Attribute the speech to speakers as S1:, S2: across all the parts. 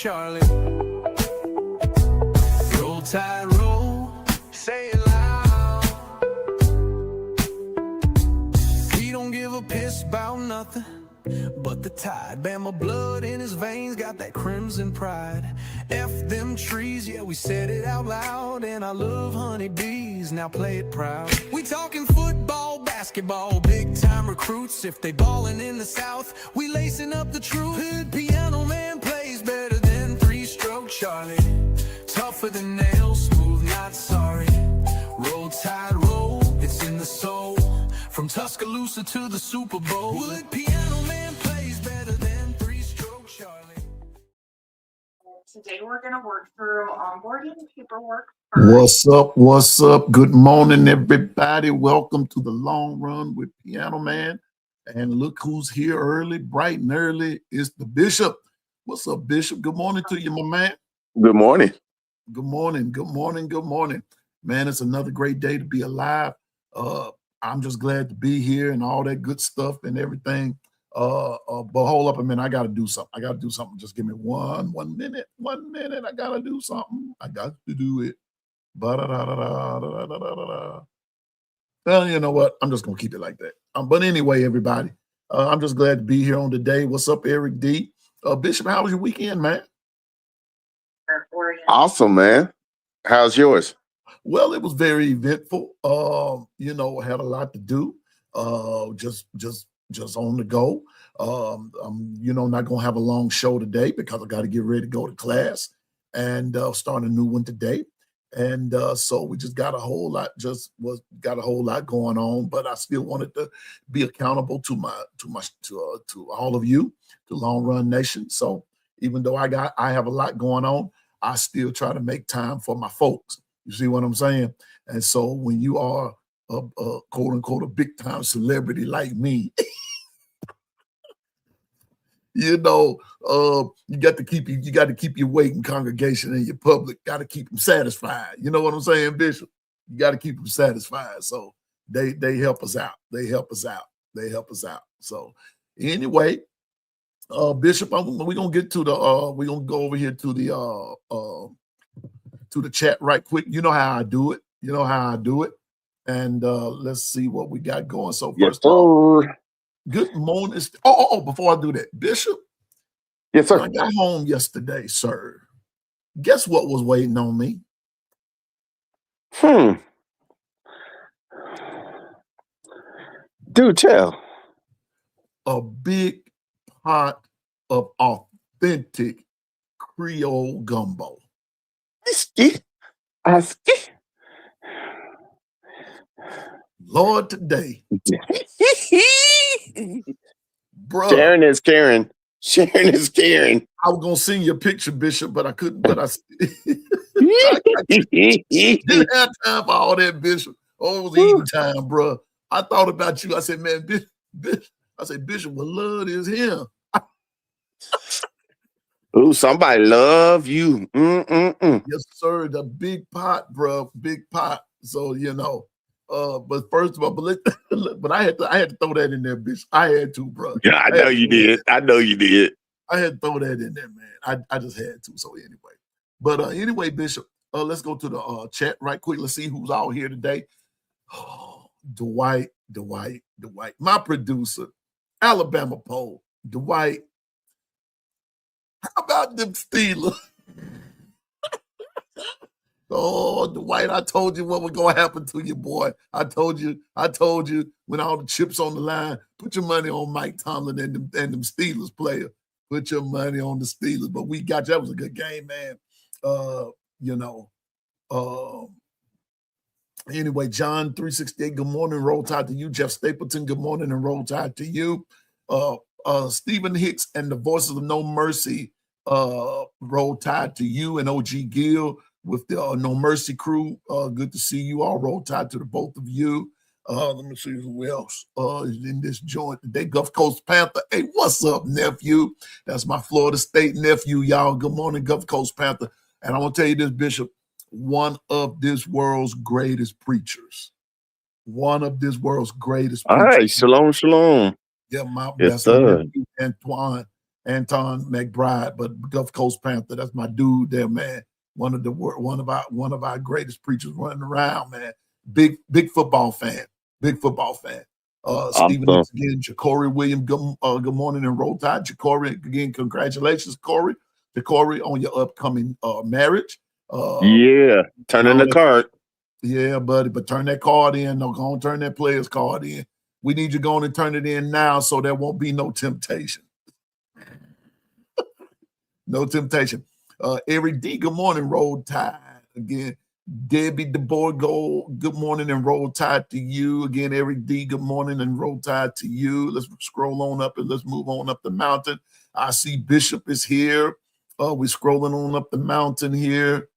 S1: Charlie. Roll Tide, roll, say it loud. He don't give a piss about nothing but the tide. Bama blood in his veins, got that crimson pride. F them trees, yeah, we said it out loud. And I love honeybees, now play it proud. We talking football, basketball, big time recruits. If they ballin' in the South, we lacing up the truth. Hood piano man plays better than three-stroke Charlie. Tougher than nails, smooth, not sorry. Roll Tide, roll, it's in the soul. From Tuscaloosa to the Super Bowl. Wood piano man plays better than three-stroke Charlie.
S2: Today we're going to work through onboarding paperwork
S3: first. What's up? What's up? Good morning, everybody. Welcome to the Long Run with Piano Man. And look who's here early, bright and early. It's the Bishop. What's up, Bishop? Good morning to you, my man.
S4: Good morning.
S3: Good morning. Good morning. Good morning. Man, it's another great day to be alive. I'm just glad to be here and all that good stuff and everything. But hold up a minute. I got to do something. Just give me one minute. 1 minute. I got to do something. I got to do it. Well, you know what? I'm just going to keep it like that. But anyway, everybody, I'm just glad to be here on today. What's up, Eric D? Bishop, how was your weekend, man?
S4: Awesome, man. How's yours?
S3: Well, it was very eventful. Had a lot to do. Just on the go. I'm not gonna have a long show today because I got to get ready to go to class and start a new one today. And so we just got a whole lot. Going on. But I still wanted to be accountable to all of you, to Long Run Nation. So even though I have a lot going on, I still try to make time for my folks. You see what I'm saying? And so when you are a quote unquote a big time celebrity like me, you got to keep your weight in congregation and your public. Got to keep them satisfied. You know what I'm saying, Bishop? You got to keep them satisfied. So they help us out. They help us out. So anyway, Bishop, we're gonna get to we're gonna go over here to the chat right quick. You know how I do it. And let's see what we got going. So first of all, good morning. Before I do that, Bishop.
S4: Yes, sir.
S3: When I got home yesterday, sir, guess what was waiting on me?
S4: Do tell.
S3: A big pot of authentic Creole gumbo. Lord, today. Bro.
S4: Sharon is Karen.
S3: I was gonna send you a picture, Bishop, but I couldn't. But I didn't have time for all that, Bishop. Oh, it was eating time, bro. I thought about you. I said, man, Bishop would love this here.
S4: Ooh, somebody love you.
S3: Yes, sir. The big pot, bro. Big pot. So but first of all, but I had to throw that in there, bitch. I had to, bro.
S4: Yeah, I know you did. I
S3: had to throw that in there, man. I just had to. So anyway, but anyway, Bishop, let's go to the chat right quick. Let's see who's all here today. Oh, Dwight, my producer, Alabama poll, Dwight. How about them Steelers? Oh, Dwight, I told you what was going to happen to you, boy. I told you when all the chips on the line, put your money on Mike Tomlin and them Steelers player. Put your money on the Steelers. But we got you. That was a good game, man. Anyway, John 368, good morning, Roll Tide to you. Jeff Stapleton, good morning, and Roll Tide to you. Stephen Hicks and the Voices of No Mercy, Roll Tide to you, and OG Gill with the No Mercy crew. Good to see you all. Roll Tide to the both of you. Let me see who else is in this joint today. Gulf Coast Panther. Hey, what's up, nephew? That's my Florida State nephew, y'all. Good morning, Gulf Coast Panther. And I want to tell you this, Bishop, one of this world's greatest preachers. All right,
S4: shalom.
S3: Yeah,
S4: yes,
S3: that's my nephew, Antoine. Anton McBride, but Gulf Coast Panther. That's my dude there, man. One of our greatest preachers running around, man. Big football fan. Big football fan. Stephen
S4: Awesome.
S3: again, Ja'Cory Williams. Good morning and Roll Tide. Ja'Cory, again, congratulations, Corey. Ja'Cory, on your upcoming marriage.
S4: Yeah, turning the card.
S3: Yeah, buddy, but turn that card in. No, go on, turn that player's card in. We need you going to turn it in now so there won't be no temptation. No temptation. Eric D, good morning, Roll Tide. Again, Debbie DeBourgo, good morning and Roll Tide to you. Again, Eric D, good morning and Roll Tide to you. Let's scroll on up and let's move on up the mountain. I see Bishop is here. We're scrolling on up the mountain here.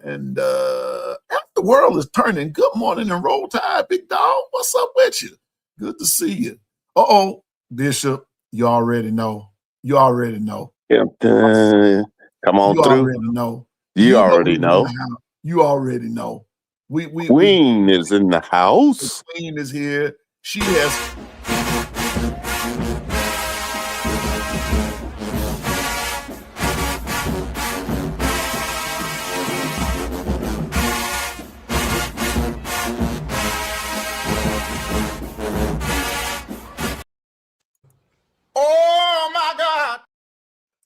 S3: And the world is turning. Good morning and Roll Tide, big dog. What's up with you? Good to see you. Bishop, you already know. You already know.
S4: Come on
S3: you
S4: through.
S3: Already know.
S4: You already know.
S3: You already know.
S4: Queen is in the house.
S3: The Queen is here. She has.
S1: Oh my God.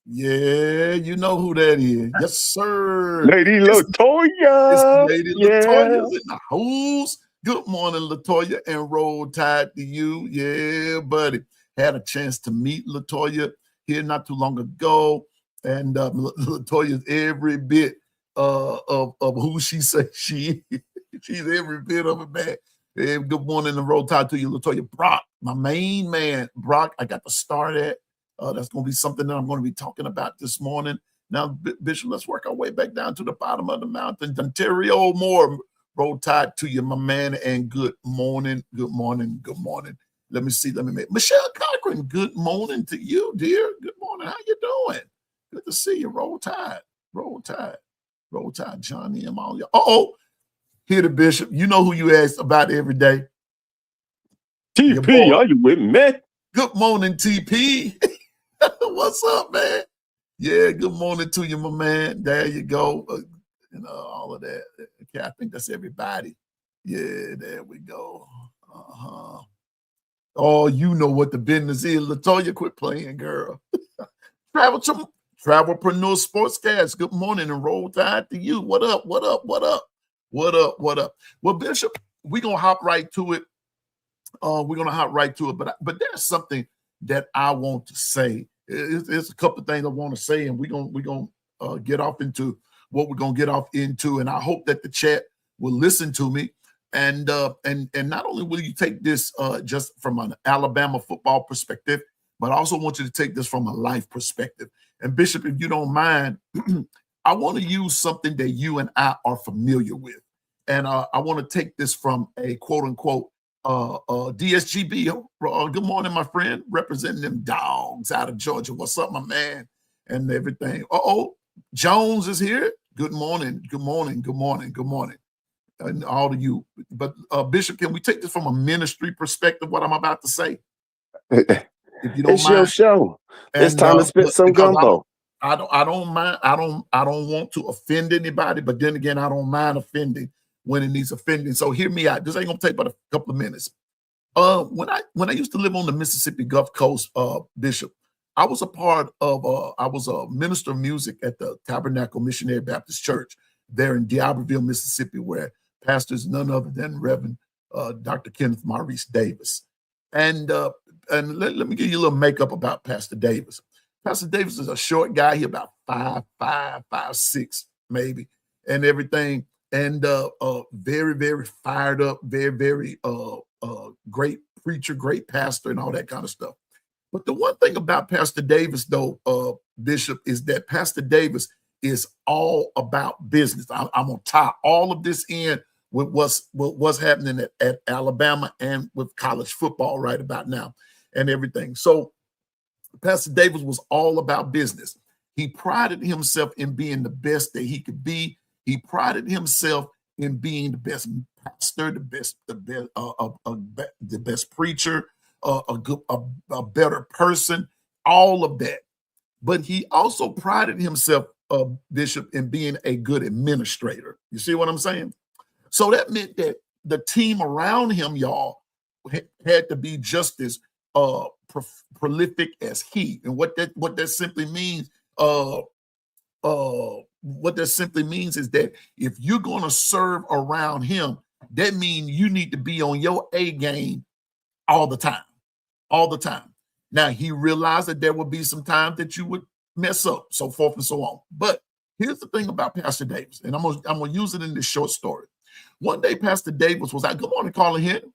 S3: Yeah, you know who that is. Yes, sir.
S4: Lady Latoya.
S3: It's Lady Latoya's in the house. Good morning, Latoya, and Roll Tide to you. Yeah, buddy. Had a chance to meet Latoya here not too long ago. And Latoya's every bit of who she says she is. She's every bit of it, man. Hey, good morning and Roll Tide to you, Latoya. Brock, my main man. Brock, I got to start at. That's going to be something that I'm going to be talking about this morning. Now, Bishop, let's work our way back down to the bottom of the mountain. Ontario Moore, Roll Tide to you, my man, and good morning, good morning, good morning. Let me make Michelle Cochran, good morning to you, dear. Good morning. How you doing? Good to see you. Roll Tide, Roll Tide, Roll Tide, Johnny and all y'all. Here the Bishop. You know who you ask about every day.
S4: TP, are you with me?
S3: Good morning, TP. What's up, man? Yeah, good morning to you, my man. There you go. All of that. Okay, I think that's everybody. Yeah, there we go. Oh, you know what the business is. Latoya, quit playing, girl. Travelpreneur Sportscast. Good morning and Roll Tide to you. What up? What up? What up? What up? What up? Well, Bishop, we're gonna hop right to it. But there's something that I want to say. It's a couple of things I want to say, and we're gonna get off into what we're gonna get off into. And I hope that the chat will listen to me. And not only will you take this just from an Alabama football perspective, but I also want you to take this from a life perspective. And Bishop, if you don't mind, I want to use something that you and I are familiar with. And I want to take this from a quote unquote DSGB. Good morning, my friend, representing them dogs out of Georgia. What's up, my man? And everything. Jones is here. Good morning. Good morning. Good morning. Good morning. And all of you. But Bishop, can we take this from a ministry perspective, what I'm about to say? If you don't
S4: it's
S3: mind.
S4: Your show. It's time to spit some gumbo.
S3: I don't mind. I don't want to offend anybody, but then again, I don't mind offending when it needs offending. So hear me out. This ain't gonna take but a couple of minutes. When I used to live on the Mississippi Gulf Coast, Bishop, I was a minister of music at the Tabernacle Missionary Baptist Church there in D'Iberville, Mississippi, where pastors none other than Reverend Dr. Kenneth Maurice Davis. And let me give you a little makeup about Pastor Davis. Pastor Davis is a short guy. He about 5'5", 5'6", maybe, and everything. And very, very fired up, very, very great preacher, great pastor, and all that kind of stuff. But the one thing about Pastor Davis, though, Bishop, is that Pastor Davis is all about business. I'm gonna tie all of this in with what's happening at Alabama and with college football right about now and everything. So Pastor Davis was all about business. He prided himself in being the best that he could be. He prided himself in being the best pastor, the best preacher, a better person, all of that. but he also prided himself, Bishop, in being a good administrator. You see what I'm saying? So that meant that the team around him, y'all, had to be just as prolific as he. And what that simply means, what that simply means is that if you're going to serve around him, that means you need to be on your A game all the time, all the time. Now, he realized that there would be some times that you would mess up, so forth and so on. But here's the thing about Pastor Davis, and I'm gonna use it in this short story. One day, Pastor Davis was like, "Good morning, Carla Henry.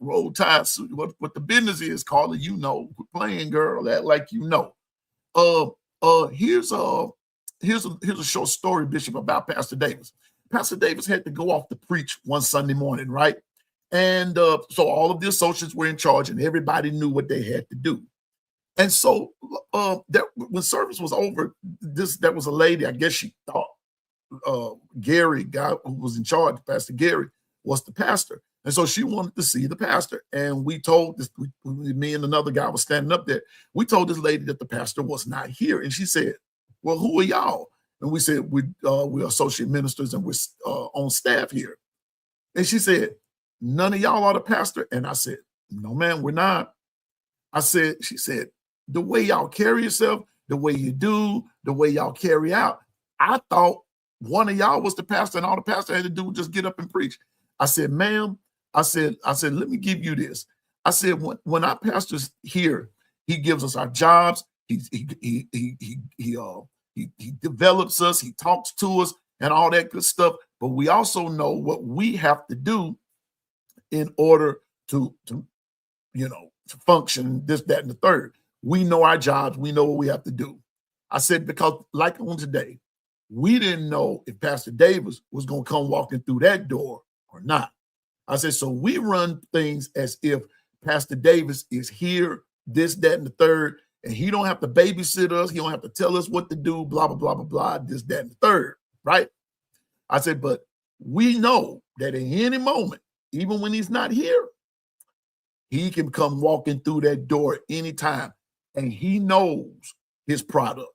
S3: Roll Tide, what the business is, Carla, you know, quit playing, girl, act like you know." Here's a short story, Bishop, about Pastor Davis. Pastor Davis had to go off to preach one Sunday morning, right? And so all of the associates were in charge, and everybody knew what they had to do. And so when service was over, there was a lady, I guess she thought Gary, guy who was in charge, Pastor Gary, was the pastor. And so she wanted to see the pastor. And we told this, me and another guy was standing up there. We told this lady that the pastor was not here. And she said, "Well, who are y'all?" And we said, we're associate ministers and we're on staff here. And she said, "None of y'all are the pastor?" And I said, "No, ma'am, we're not." She said, "The way y'all carry yourself, the way you do, the way y'all carry out, I thought one of y'all was the pastor and all the pastor had to do was just get up and preach." I said, "Ma'am," I said, "let me give you this." I said, when our pastor's here, he gives us our jobs. He develops us. He talks to us and all that good stuff. But we also know what we have to do in order to function, this, that, and the third. We know our jobs. We know what we have to do. I said, because like on today, we didn't know if Pastor Davis was going to come walking through that door or not. I said, so we run things as if Pastor Davis is here, this, that, and the third, and he don't have to babysit us. He don't have to tell us what to do, blah, blah, blah, blah, blah, this, that, and the third, right? I said, but we know that at any moment, even when he's not here, he can come walking through that door anytime, and he knows his product.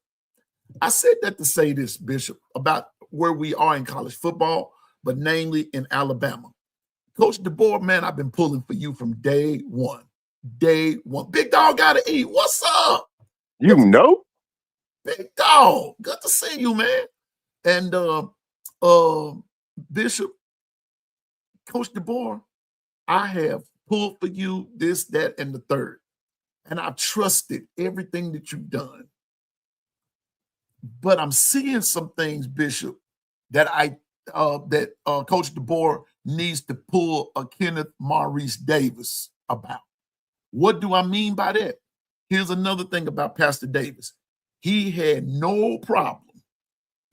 S3: I said that to say this, Bishop, about where we are in college football, but namely in Alabama. Coach DeBoer, man, I've been pulling for you from day one. Day one. Big dog gotta eat. What's up?
S4: You know?
S3: Big dog. Good to see you, man. And Bishop, Coach DeBoer, I have pulled for you this, that, and the third. And I've trusted everything that you've done. But I'm seeing some things, Bishop, that Coach DeBoer needs to pull a Kenneth Maurice Davis about. What do I mean by that? Here's another thing about Pastor Davis. He had no problem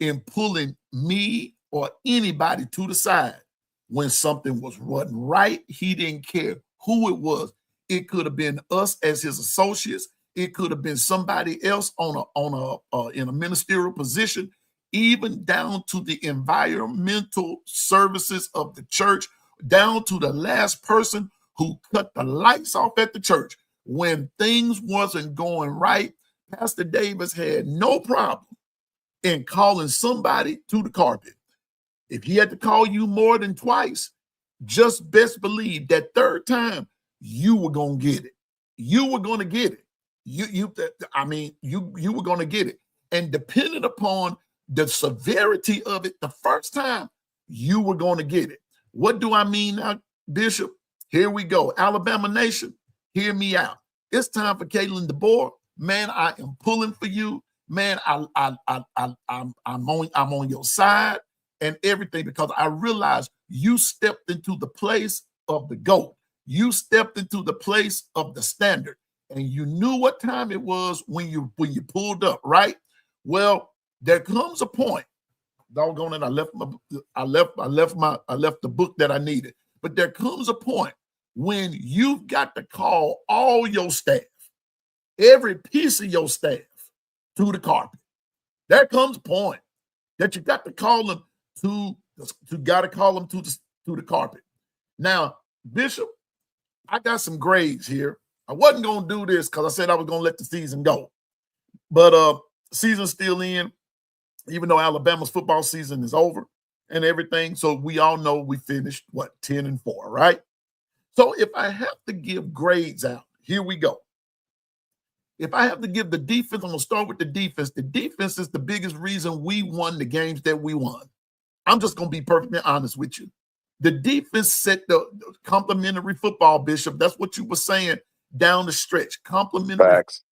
S3: in pulling me or anybody to the side when something was running right. He didn't care who it was. It could have been us as his associates. It could have been somebody else in a ministerial position, even down to the environmental services of the church, down to the last person who cut the lights off at the church. When things wasn't going right, Pastor Davis had no problem in calling somebody to the carpet. If he had to call you more than twice, just best believe that third time you were going to get it. You were going to get it. You were going to get it. And depending upon the severity of it, the first time you were going to get it. What do I mean now, Bishop? Here we go. Alabama Nation, hear me out. It's time for Caitlin DeBoer. Man, I am pulling for you. Man, I'm on your side and everything, because I realize you stepped into the place of the GOAT. You stepped into the place of the standard, and you knew what time it was when you pulled up, right? Well, there comes a point. Doggone it, I left the book that I needed. But there comes a point when you've got to call all your staff, every piece of your staff, to the carpet. There comes a point that you got to call them to the carpet. Now, Bishop, I got some grades here. I wasn't going to do this because I said I was going to let the season go. But season's still in, even though Alabama's football season is over and everything. So we all know we finished, 10-4, right? So if I have to give grades out, here we go. If I have to give the defense, I'm going to start with the defense. The defense is the biggest reason we won the games that we won. I'm just going to be perfectly honest with you. The defense set the complimentary football, Bishop. That's what you were saying down the stretch. Complimentary.
S4: Facts.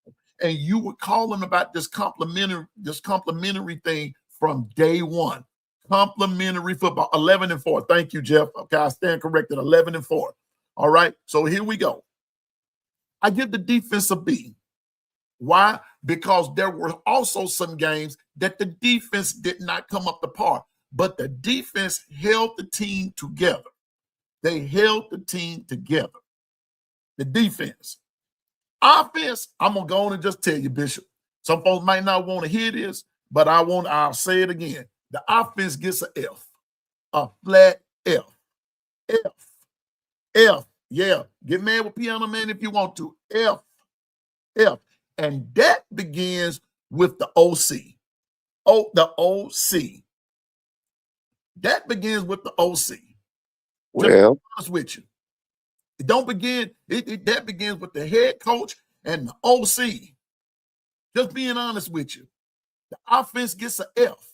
S3: And you were calling about this complimentary thing from day one. Complimentary football, 11-4. Thank you, Jeff. Okay, I stand corrected, 11-4. All right, so here we go. I give the defense a B. Why? Because there were also some games that the defense did not come up to par, but the defense held the team together. They held the team together. The defense. Offense, I'm going to go on and just tell you, Bishop. Some folks might not want to hear this, but I'll say it again. The offense gets an F, a flat F. F. F. Yeah. Get mad with Piano Man if you want to. F. F. And that begins with the OC. Oh, the OC. That begins with the OC.
S4: Well,
S3: honest with you. It don't begin, that begins with the head coach and the OC. Just being honest with you. The offense gets an F.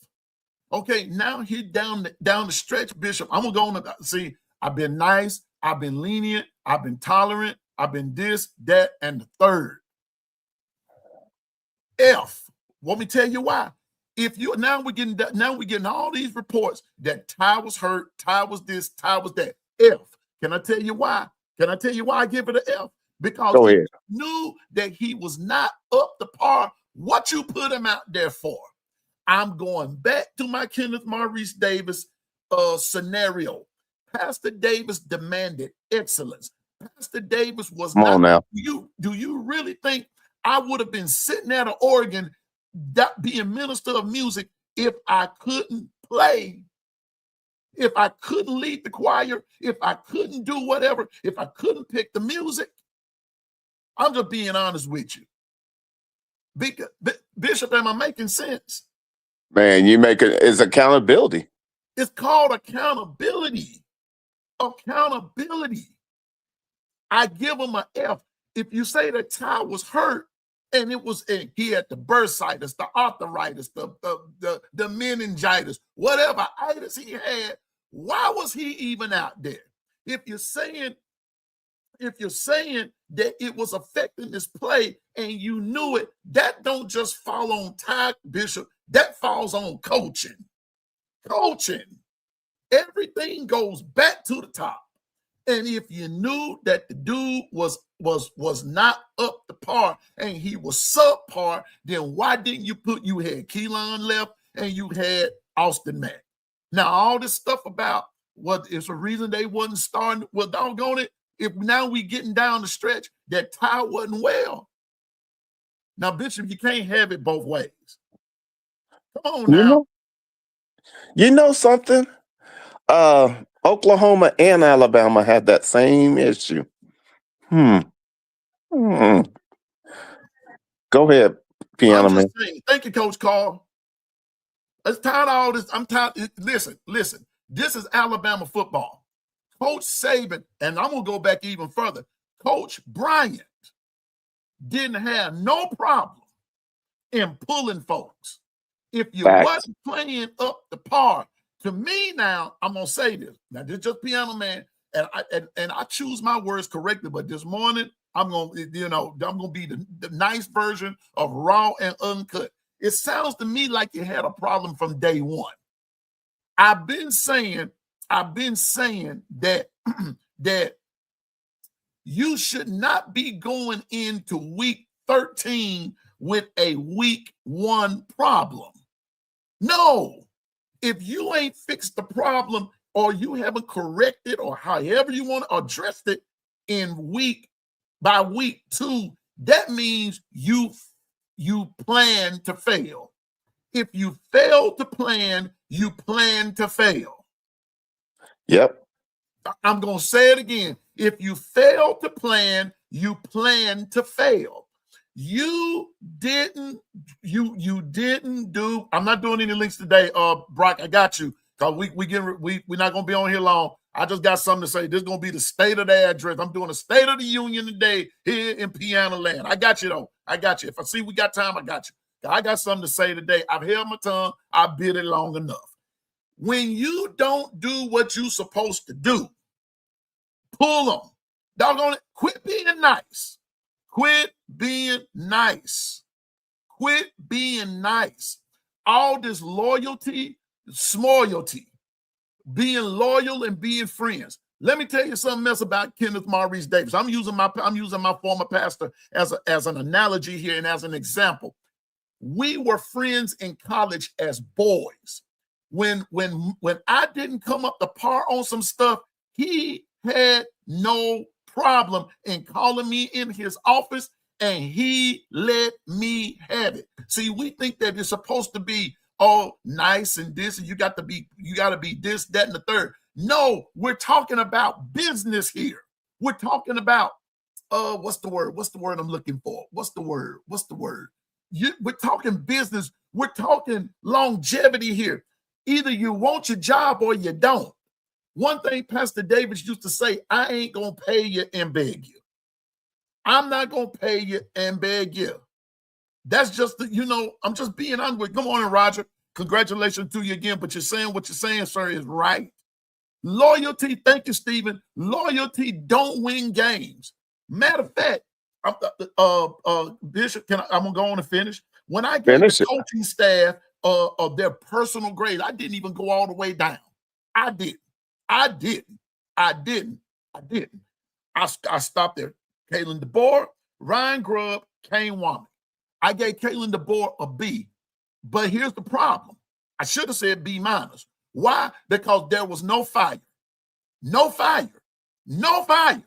S3: Okay, now here down the stretch, Bishop, I'm going to go on and see, I've been nice, I've been lenient, I've been tolerant, I've been this, that, and the third. F. Want me to tell you why? If you now we're getting all these reports that Ty was hurt, Ty was this, Ty was that. F. Can I tell you why? Can I tell you why I give it an F? Because you knew that he was not up to par. What you put him out there for? I'm going back to my Kenneth Maurice Davis scenario. Pastor Davis demanded excellence. Pastor Davis was
S4: Come on now.
S3: Do you really think I would have been sitting at Oregon being minister of music if I couldn't play, if I couldn't lead the choir, if I couldn't do whatever, if I couldn't pick the music? I'm just being honest with you. Bishop, am I making sense?
S4: Man, it's accountability.
S3: It's called accountability. Accountability. I give him an F. If you say that Ty was hurt and he had the bursitis, the arthritis, the meningitis, whatever itis he had, why was he even out there? If you're saying that it was affecting this play and you knew it, that don't just fall on Ty, Bishop. That falls on coaching. Coaching. Everything goes back to the top. And if you knew that the dude was not up to par and he was subpar, then why didn't you had Keelan left and you had Austin Mack? Now, all this stuff about what is a reason they wasn't starting, well, doggone it, if now we getting down the stretch that Ty wasn't well. Now, Bishop, you can't have it both ways. Come on now.
S4: You know something? Oklahoma and Alabama had that same issue. Go ahead, Piano Man.
S3: Thank you, Coach Carl. I'm tired of all this. I'm tired. Listen. This is Alabama football. Coach Saban, and I'm going to go back even further. Coach Bryant didn't have no problem in pulling folks. If you wasn't playing up the par, to me now, I'm going to say this. Now, this is just Piano Man, and I choose my words correctly, but this morning, I'm going to be the nice version of raw and uncut. It sounds to me like you had a problem from day one. I've been saying that that you should not be going into week 13 with a week 1 problem. No, if you ain't fixed the problem or you haven't corrected or however you want to address it by week 2, that means you plan to fail. If you fail to plan, you plan to fail.
S4: Yep.
S3: I'm going to say it again. If you fail to plan, you plan to fail. You didn't do. I'm not doing any links today. Brock, I got you. Cause we're not gonna be on here long. I just got something to say. This is gonna be the state of the address. I'm doing a State of the Union today here in Piano Land. I got you though. I got you. If I see we got time, I got you. I got something to say today. I've held my tongue. I bit it long enough. When you don't do what you're supposed to do, pull them. Doggone it. Quit being nice. Quit being nice. Quit being nice. All this loyalty, smoyalty, being loyal and being friends. Let me tell you something else about Kenneth Maurice Davis. I'm using my former pastor as an analogy here and as an example. We were friends in college as boys. When I didn't come up to par on some stuff, he had no problem in calling me in his office, and he let me have it. See, we think that it's supposed to be all nice and this, and you got to be this, that, and the third. No, we're talking about business here. We're talking about what's the word? What's the word I'm looking for? What's the word? We're talking business. We're talking longevity here. Either you want your job or you don't. One thing Pastor Davis used to say, I ain't going to pay you and beg you. I'm not going to pay you and beg you. That's just, I'm just being honest with you. Good morning, Roger. Congratulations to you again. But you're saying what you're saying, sir, is right. Loyalty, thank you, Stephen. Loyalty don't win games. Matter of fact, Bishop, I'm going to go on and finish. When I gave the coaching staff of their personal grade, I didn't even go all the way down. I didn't. I stopped there. Kalen DeBoer, Ryan Grubb, Kane Womack. I gave Kalen DeBoer a B. But here's the problem. I should have said B minus. Why? Because there was no fire. No fire. No fire.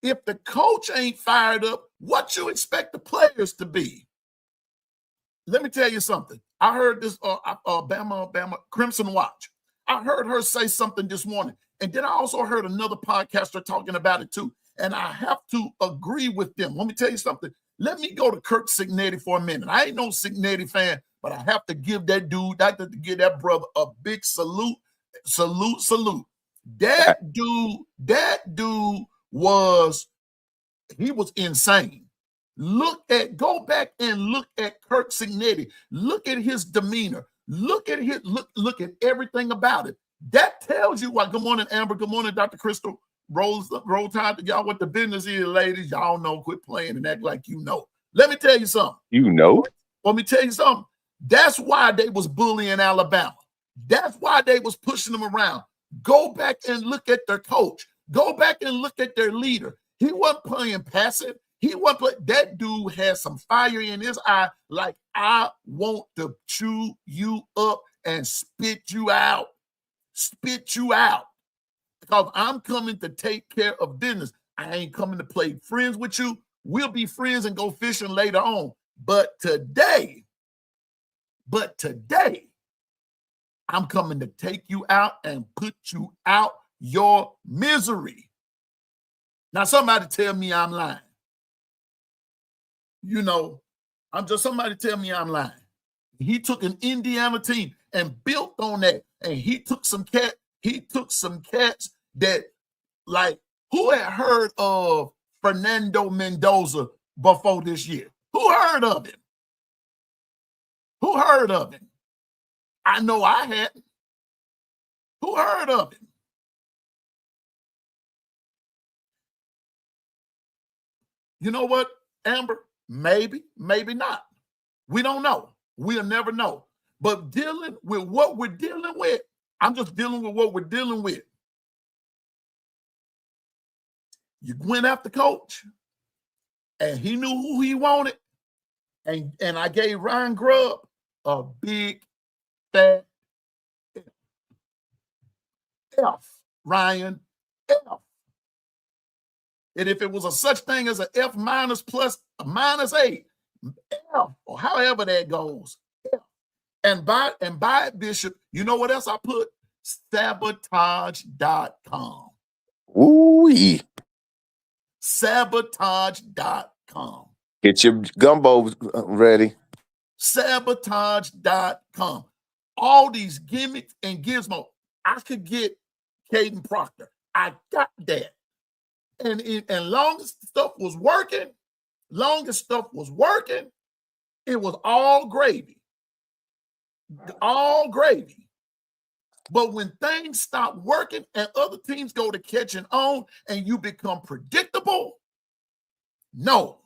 S3: If the coach ain't fired up, what you expect the players to be? Let me tell you something. I heard this Bama Crimson Watch. I heard her say something this morning. And then I also heard another podcaster talking about it too. And I have to agree with them. Let me tell you something. Let me go to Kirk Cignetti for a minute. I ain't no Cignetti fan, but I have to give that dude, I have to give that brother a big salute. Salute. That dude was insane. Go back and look at Kirk Cignetti. Look at his demeanor. Look at everything about it. That tells you what. Good morning, Amber. Good morning, Dr. Crystal. Roll Tide to y'all what the business is, ladies. Y'all know, quit playing and act like you know. Let me tell you something. Let me tell you something. That's why they was bullying Alabama. That's why they was pushing them around. Go back and look at their coach. Go back and look at their leader. He wasn't playing passive. That dude had some fire in his eye, like I want to chew you up and spit you out. Spit you out. Because I'm coming to take care of business. I ain't coming to play friends with you. We'll be friends and go fishing later on. But today, I'm coming to take you out and put you out your misery. Now, somebody tell me I'm lying. Somebody tell me I'm lying. He took an Indiana team and built on that. And he took some cats that, like, who had heard of Fernando Mendoza before this year? Who heard of him? Who heard of him? I know I hadn't. Who heard of him? You know what, Amber? Maybe, maybe not. We don't know. We'll never know. But dealing with what we're dealing with, I'm just dealing with what we're dealing with. You went after coach, and he knew who he wanted, and I gave Ryan Grubb a big, fat F. Ryan, F. And if it was a such thing as an F minus plus a -8, F, or however that goes, F. And by it, Bishop, you know what else I put? Sabotage.com.
S4: Ooh-wee.
S3: Sabotage.com.
S4: Get your gumbo ready.
S3: Sabotage.com. All these gimmicks and gizmos. I could get Caden Proctor. I got that. And long as stuff was working, it was all gravy. All gravy. But when things stop working and other teams go to catching on and you become predictable, no.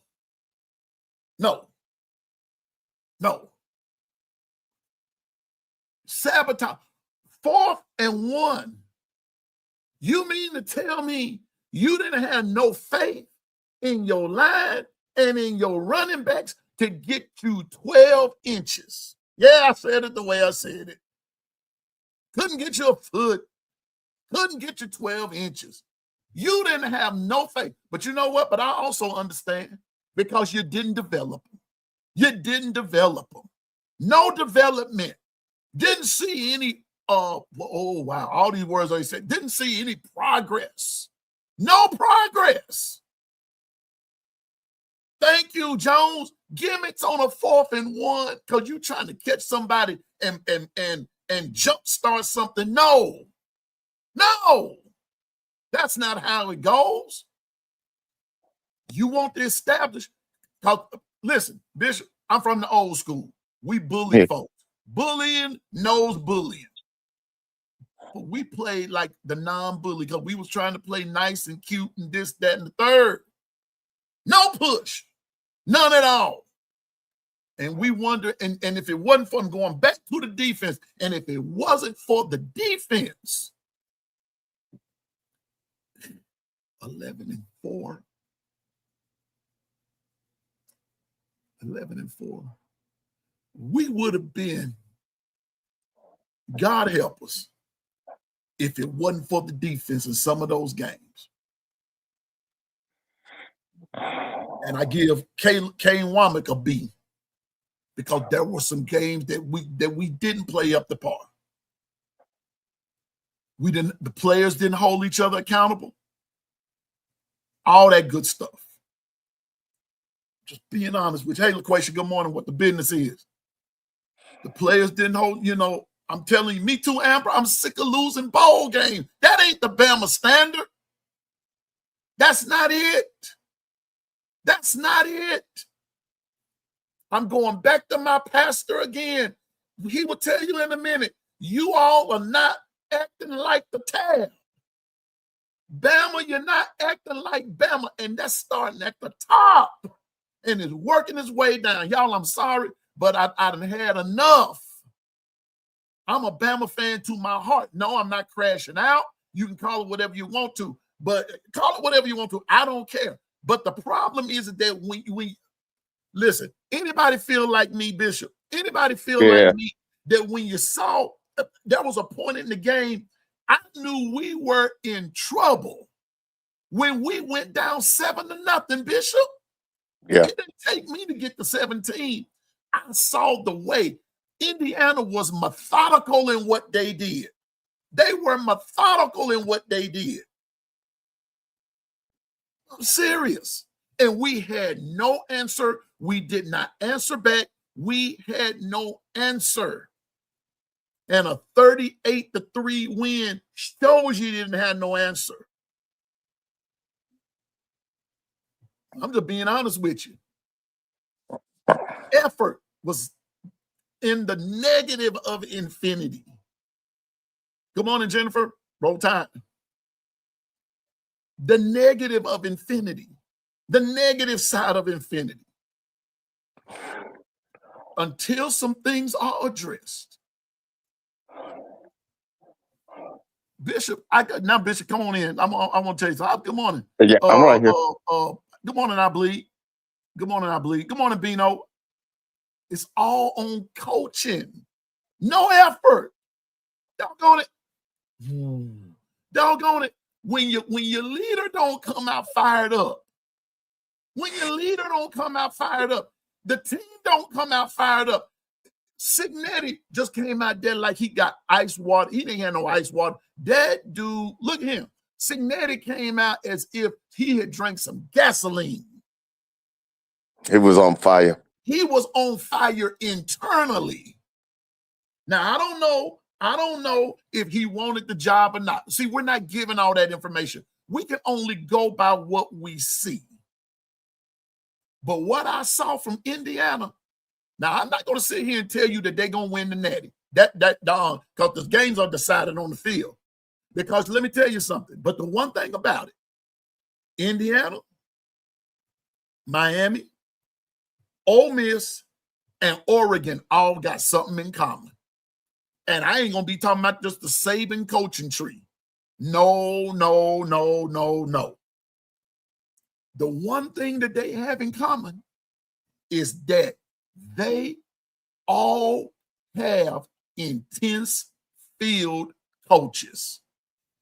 S3: Sabotage. 4th and 1. You mean to tell me you didn't have no faith in your line and in your running backs to get you 12 inches? Yeah, I said it the way I said it. Couldn't get you a foot. Couldn't get you 12 inches. You didn't have no faith. But you know what? But I also understand because you didn't develop them. You didn't develop them. No development. Didn't see any, oh, wow, all these words I said. Didn't see any progress. No progress. Thank you, Jones. Gimmicks on a 4th and 1 because you trying to catch somebody and jumpstart something. No, that's not how it goes. You want to establish. Listen, Bishop, I'm from the old school. We bully folks. Bullying knows bullying. But we played like the non-bully because we was trying to play nice and cute and this, that, and the third. No push. None at all. And we wonder, and if it wasn't for them going back to the defense, and if it wasn't for the defense, 11 and 4. We would have been, God help us, if it wasn't for the defense in some of those games. And I give Kane Womack a B because there were some games that we didn't play up to par. The players didn't hold each other accountable. All that good stuff. Just being honest with you. Hey, LaQuisha, good morning. What the business is. The players didn't hold, I'm telling you, me too, Amber. I'm sick of losing bowl games. That ain't the Bama standard. That's not it. That's not it. I'm going back to my pastor again. He will tell you in a minute, you all are not acting like the tab. Bama, you're not acting like Bama, and that's starting at the top and it's working its way down. Y'all, I'm sorry, but I done had enough. I'm a Bama fan to my heart. No, I'm not crashing out. You can call it whatever you want to, but call it whatever you want to. I don't care. But the problem is that when listen, anybody feel like me, Bishop? Anybody feel like me that when you saw there was a point in the game, I knew we were in trouble when we went down 7-0, Bishop.
S4: Yeah.
S3: It didn't take me to get to 17. I saw the way Indiana was methodical in what they did. They were methodical in what they did. I'm serious. And we had no answer. We did not answer back. We had no answer. And a 38-3 win shows you didn't have no answer. I'm just being honest with you. Effort was in the negative of infinity. Good morning, Jennifer. Roll Tide. The negative of infinity. The negative side of infinity. Until some things are addressed. Bishop, Bishop, come on in. I want to tell you something. Good morning.
S4: Yeah, I'm right here.
S3: Good morning, I bleed. Good morning, I bleed. Good morning, Bino. It's all on coaching. No effort. Doggone it. Doggone it. When your leader don't come out fired up, the team don't come out fired up. Signetti just came out there like he got ice water. He didn't have no ice water. That dude, look at him. Signetti came out as if he had drank some gasoline.
S4: He was on fire.
S3: He was on fire internally. Now, I don't know if he wanted the job or not. See, we're not giving all that information. We can only go by what we see. But what I saw from Indiana, now I'm not going to sit here and tell you that they're going to win the Natty. Because the games are decided on the field. Because let me tell you something. But the one thing about it, Indiana, Miami, Ole Miss, and Oregon all got something in common. And I ain't going to be talking about just the Saban coaching tree. No. The one thing that they have in common is that they all have intense field coaches.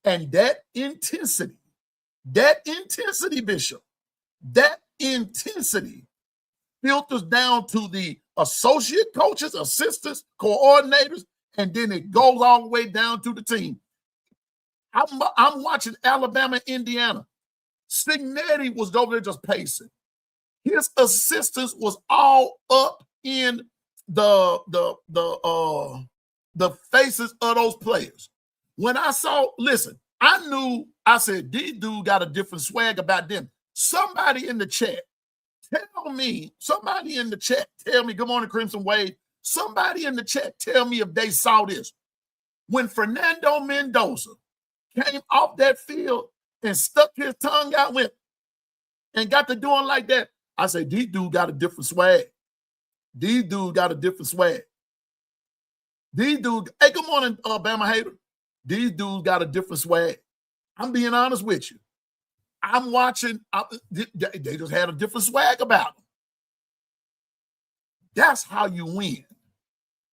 S3: And that intensity, Bishop, that intensity filters down to the associate coaches, assistants, coordinators, and then it goes all the way down to the team. I'm watching Alabama, Indiana. Signetti was over there just pacing. His assistants was all up in the faces of those players. When I saw, listen, I said, these dudes got a different swag about them. Somebody in the chat, tell me, good morning, Crimson Wave. Somebody in the chat, tell me if they saw this. When Fernando Mendoza came off that field and stuck his tongue out with and got to doing like that, I said, these dudes got a different swag. These dudes got a different swag. These dudes, hey, good morning, Bama hater. These dudes got a different swag. I'm being honest with you. I'm watching, they just had a different swag about them. That's how you win.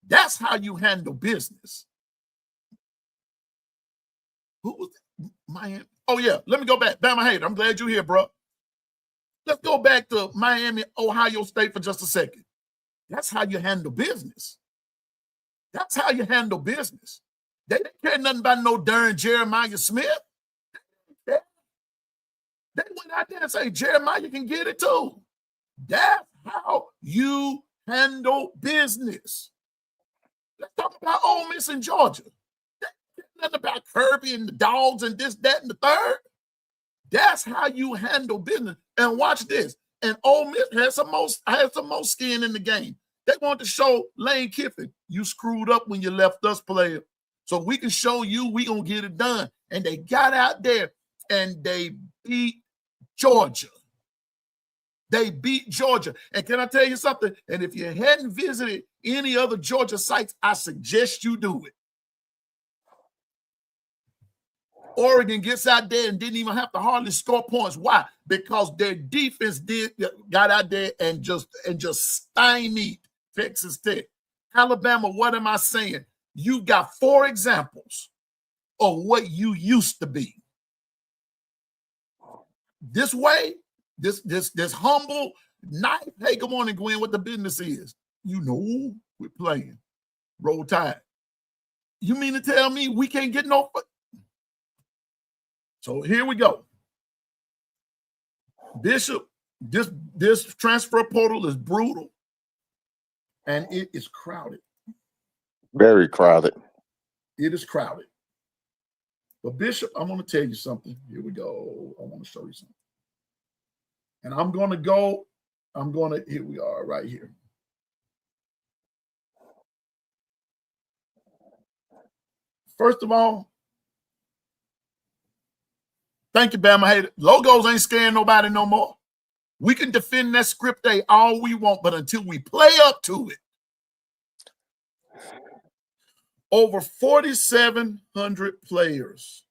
S3: That's how you handle business. Who was that? Miami? Oh, yeah. Let me go back. Bama hater. I'm glad you're here, bro. Let's go back to Miami, Ohio State for just a second. That's how you handle business. That's how you handle business. They didn't care nothing about no darn Jeremiah Smith. They went out there and say, Jeremiah can get it too. That's how you handle business. Let's talk about Ole Miss and Georgia. Nothing about Kirby and the dogs and this, that, and the third. That's how you handle business. And watch this. And Ole Miss had some more skin in the game. They want to show Lane Kiffin, you screwed up when you left us, player. So we can show you we gonna get it done. And they got out there and they beat Georgia. They beat Georgia. And can I tell you something? And if you hadn't visited any other Georgia sites, I suggest you do it. Oregon gets out there and didn't even have to hardly score points. Why? Because their defense got out there and just stymied Texas Tech. Alabama, what am I saying? You got 4 examples of what you used to be. This way, this humble, nice, hey, good morning, Gwen, what the business is. You know we're playing. Roll Tide. You mean to tell me we can't get no... So here we go. Bishop, this transfer portal is brutal and it is crowded.
S4: Very crowded.
S3: It is crowded. But Bishop, I'm going to tell you something. Here we go. I want to show you something. And here we are right here. First of all, thank you, Bama. Hey, logos ain't scaring nobody no more. We can defend that script A all we want, but until we play up to it, over 4,700 players.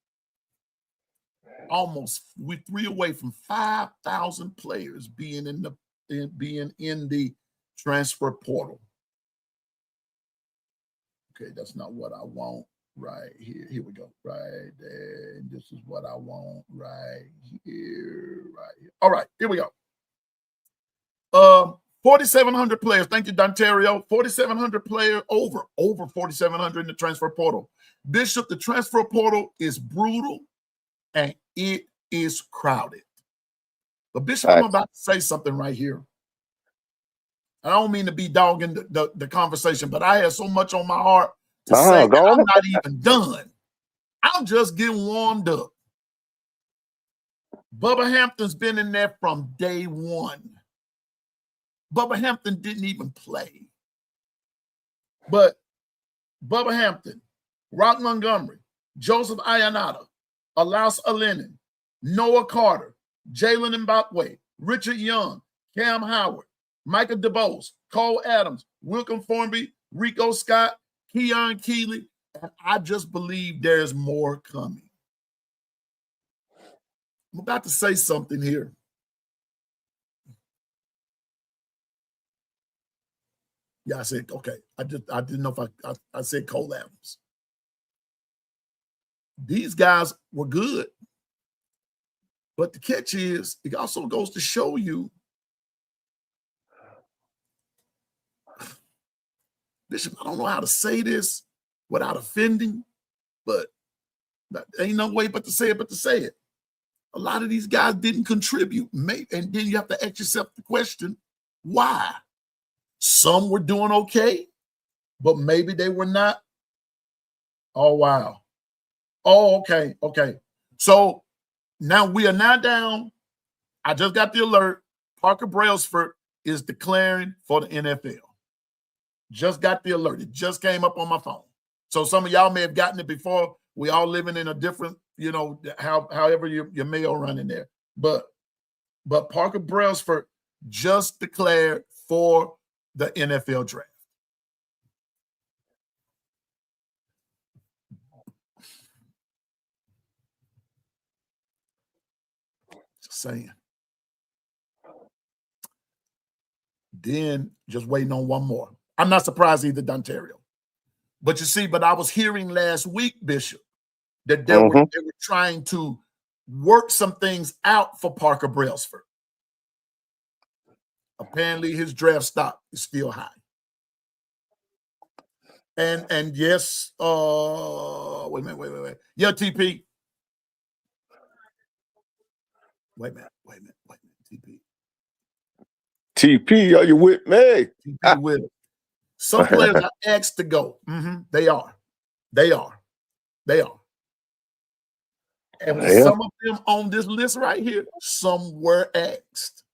S3: Almost we 3 away from 5,000 players being in the transfer portal. Okay, that's not what I want. Right here. Here we go. Right there. And this is what I want right here. Right here. All right, here we go. 4,700 players. Thank you, Dontario. 4,700 players, over 4,700 in the transfer portal. Bishop, the transfer portal is brutal and it is crowded. But Bishop, I'm about to say something right here. I don't mean to be dogging the conversation, but I had so much on my heart to
S4: Uh-huh,
S3: say that
S4: go on.
S3: I'm not even done. I'm just getting warmed up. Bubba Hampton's been in there from day one. Bubba Hampton didn't even play. But Bubba Hampton, Rock Montgomery, Joseph Ayanada, Alaus Alenen, Noah Carter, Jalen Mbakwe, Richard Young, Cam Howard, Micah DeBose, Cole Adams, Wilkin Formby, Rico Scott, Keon Keeley, and I just believe there's more coming. I'm about to say something here. Yeah, I said, okay. I didn't know if I said Cole Adams. These guys were good. But the catch is, it also goes to show you, Bishop, I don't know how to say this without offending, but ain't no way but to say it. A lot of these guys didn't contribute. And then you have to ask yourself the question, why? Some were doing okay, but maybe they were not. Oh, wow. Oh, okay. So now we are now down. I just got the alert. Parker Brailsford is declaring for the NFL. Just got the alert. It just came up on my phone. So some of y'all may have gotten it before. We all living in a different, however your mail running there. But Parker Brailsford just declared for the NFL draft. Just saying. Then just waiting on one more. I'm not surprised either, Dontario. But you see, I was hearing last week, Bishop, that they were trying to work some things out for Parker Brailsford. Apparently his draft stock is still high. And yes, wait a minute. Yeah, TP. Wait a minute, TP.
S4: TP, are you with me?
S3: TP with it. Some players are asked to go. They are. And some of them on this list right here, some were asked.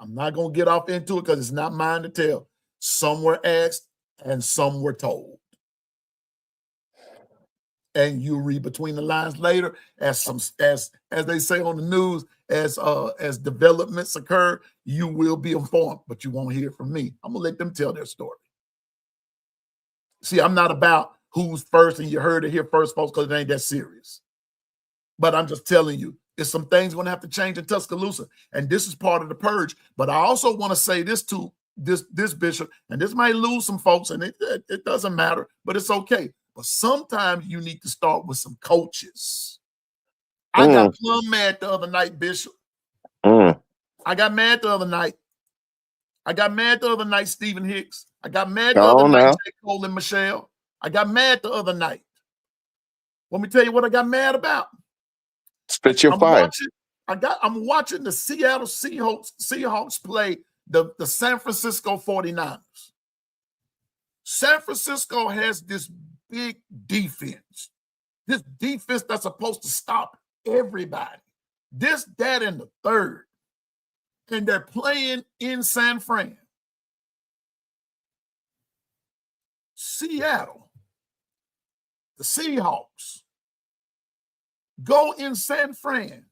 S3: I'm not going to get off into it because it's not mine to tell. Some were asked and some were told. And you read between the lines later as they say on the news, as developments occur, you will be informed, but you won't hear from me. I'm gonna let them tell their story. See, I'm not about who's first and you heard it here first, folks, because it ain't that serious. But I'm just telling you, it's some things going to have to change in Tuscaloosa, and this is part of the purge. But I also want to say this to this Bishop, and this might lose some folks, and it doesn't matter, but it's okay. But sometimes you need to start with some coaches. I got plumb mad the other night, Bishop. I got mad the other night. Stephen Hicks. I got mad the other night, J. Cole and Michelle. I got mad the other night. Let me tell you what I got mad about.
S4: Spit your fire.
S3: I'm watching the Seattle Seahawks play the San Francisco 49ers. San Francisco has this big defense. This defense that's supposed to stop everybody. This, that, and the third. And they're playing in San Fran. Seattle, the Seahawks, go in San Fran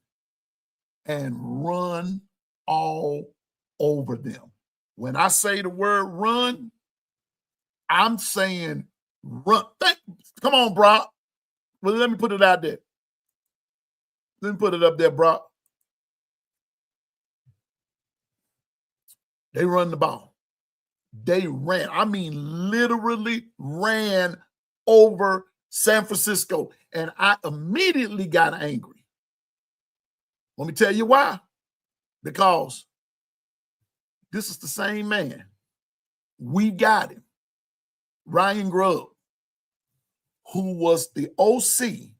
S3: and run all over them. When I say the word run, I'm saying run. Come on, Brock. Well, let me put it out there. Let me put it up there, Brock. They run the ball. They ran. I mean, literally ran over San Francisco. And I immediately got angry. Let me tell you why. Because this is the same man. We got him. Ryan Grubb, who was the OC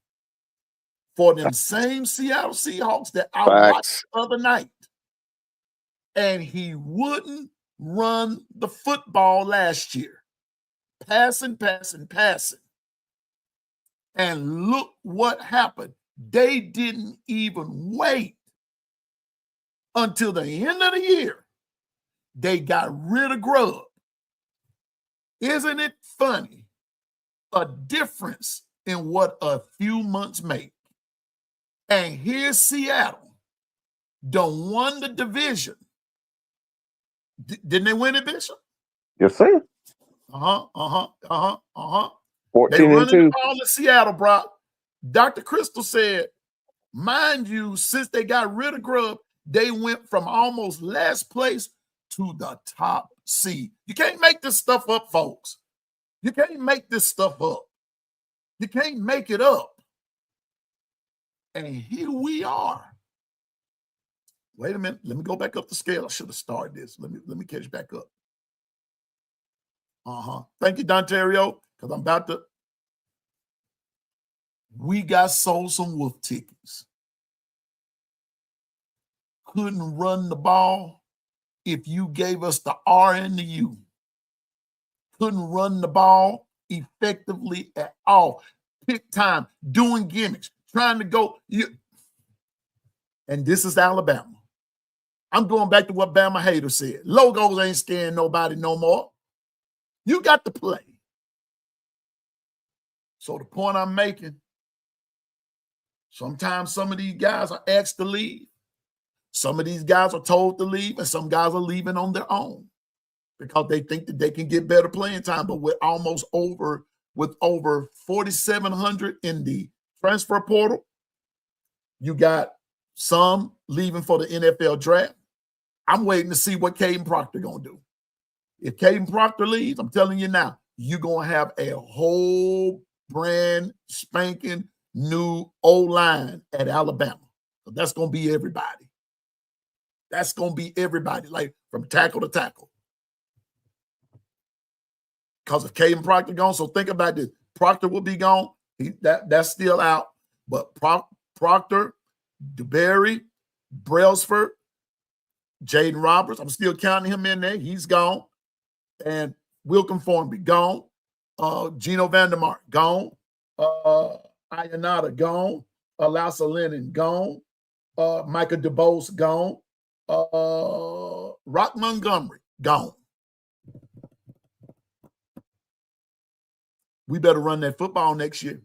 S3: for them same Seattle Seahawks that I watched
S4: Facts.
S3: the other night. And he wouldn't run the football last year. Passing. And look what happened. They didn't even wait until the end of the year. They got rid of Grubb. Isn't it funny? A difference in what a few months make. And here's Seattle. Done won the division. Didn't they win it, Bishop?
S4: Yes, sir.
S3: 14 They
S4: 14 and
S3: running the
S4: 2.
S3: ball in Seattle, Brock. Dr. Crystal said, mind you, since they got rid of Grubb, they went from almost last place to the top seed. You can't make this stuff up, folks. You can't make this stuff up. You can't make it up. And here we are. Wait a minute. Let me go back up the scale. I should have started this. Let me catch back up. Thank you, Dontario, because I'm about to. We got sold some wolf tickets. Couldn't run the ball if you gave us the R and the U. Couldn't run the ball effectively at all. Pick time, doing gimmicks, trying to go. And this is Alabama. I'm going back to what Bama Hater said. Logos ain't scaring nobody no more. You got to play. So the point I'm making, sometimes some of these guys are asked to leave. Some of these guys are told to leave, and some guys are leaving on their own because they think that they can get better playing time. But with over 4,700 in the transfer portal, you got some leaving for the NFL draft. I'm waiting to see what Caden Proctor going to do. If Caden Proctor leaves, I'm telling you now, you're going to have a whole brand spanking new O-line at Alabama. So that's going to be everybody. That's going to be everybody, like from tackle to tackle. Because if Caden Proctor gone, so think about this. Proctor will be gone. That's still out. But Proctor, DeBerry, Brailsford, Jaden Roberts, I'm still counting him in there. He's gone. And Wilkin Formby, gone. Gino Vandermark, gone. Ayanada, gone. Lassa Lennon, gone. Micah DeBose, gone. Rock Montgomery, gone. We better run that football next year.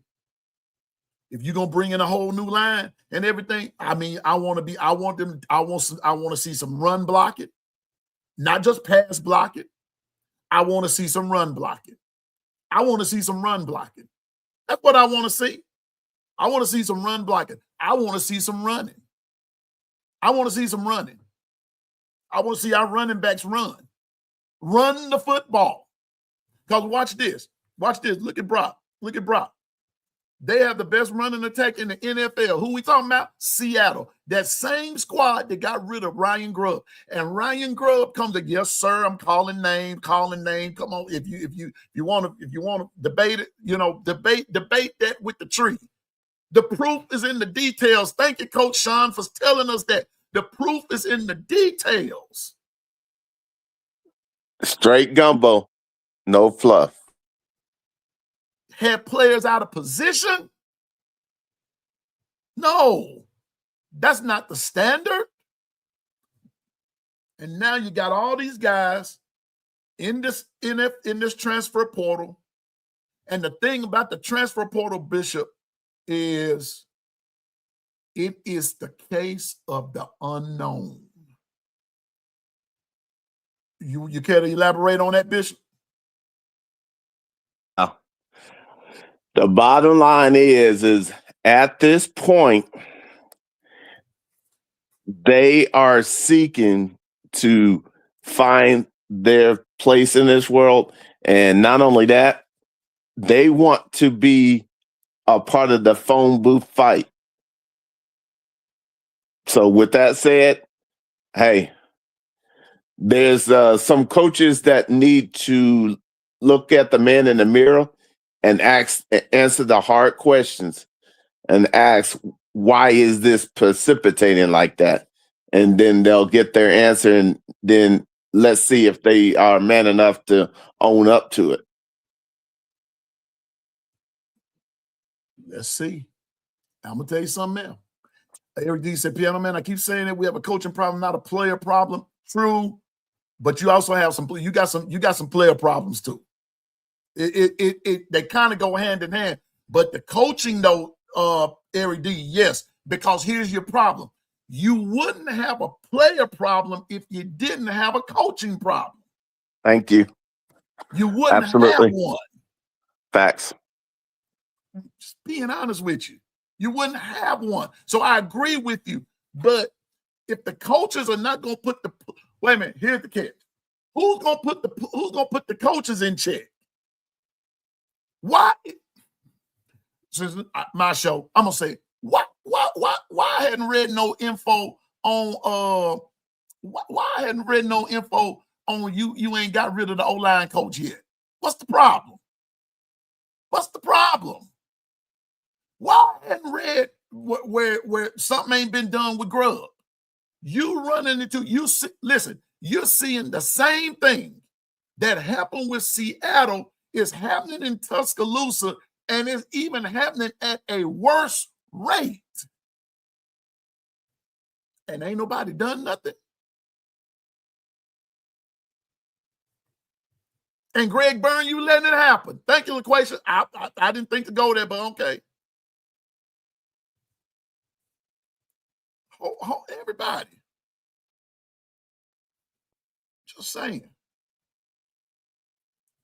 S3: If you're gonna bring in a whole new line and everything, I mean, I want to see some run blocking, not just pass blocking. I want to see some run blocking. That's what I want to see. I want to see some run blocking. I want to see some running. I want to see our running backs run. Run the football. Because watch this. Look at Brock. They have the best running attack in the NFL. Who we talking about? Seattle. That same squad that got rid of Ryan Grubb. And Ryan Grubb comes to, yes, sir, I'm calling name. Come on, if you want to debate it, debate that with the tree. The proof is in the details. Thank you, Coach Sean, for telling us that. The proof is in the details.
S4: Straight gumbo, no fluff.
S3: Had players out of position? No, that's not the standard. And now you got all these guys in this transfer portal. And the thing about the transfer portal, Bishop, is it is the case of the unknown. You care to elaborate on that, Bishop?
S4: The bottom line is at this point, they are seeking to find their place in this world. And not only that, they want to be a part of the phone booth fight. So with that said, hey, there's some coaches that need to look at the man in the mirror and answer the hard questions and ask, why is this precipitating like that? And then they'll get their answer, and then let's see if they are man enough to own up to it.
S3: Let's see. I'm gonna tell you something else. Eric D said, "Piano Man, I keep saying that we have a coaching problem, not a player problem." True, but you also have some. You got some player problems too. They kind of go hand in hand. But the coaching, though, Eric D, yes, because here's your problem. You wouldn't have a player problem if you didn't have a coaching problem.
S4: Thank you.
S3: You wouldn't
S4: Absolutely.
S3: have one.
S4: Facts.
S3: Just being honest with you. You wouldn't have one. So I agree with you. But if the coaches are not going to put the wait a minute, here's the catch. Who's going to put the coaches in check? Why? Since my show, I'm gonna say why I hadn't read no info on why I hadn't read no info on you ain't got rid of the O-line coach yet. What's the problem? What's the problem? Why I hadn't read where something ain't been done with Grub? You running into listen, you're seeing the same thing that happened with Seattle is happening in Tuscaloosa, and it's even happening at a worse rate. And ain't nobody done nothing. And Greg Byrne, you letting it happen. Thank you, LaQuisha. I didn't think to go there, but okay. Everybody. Just saying.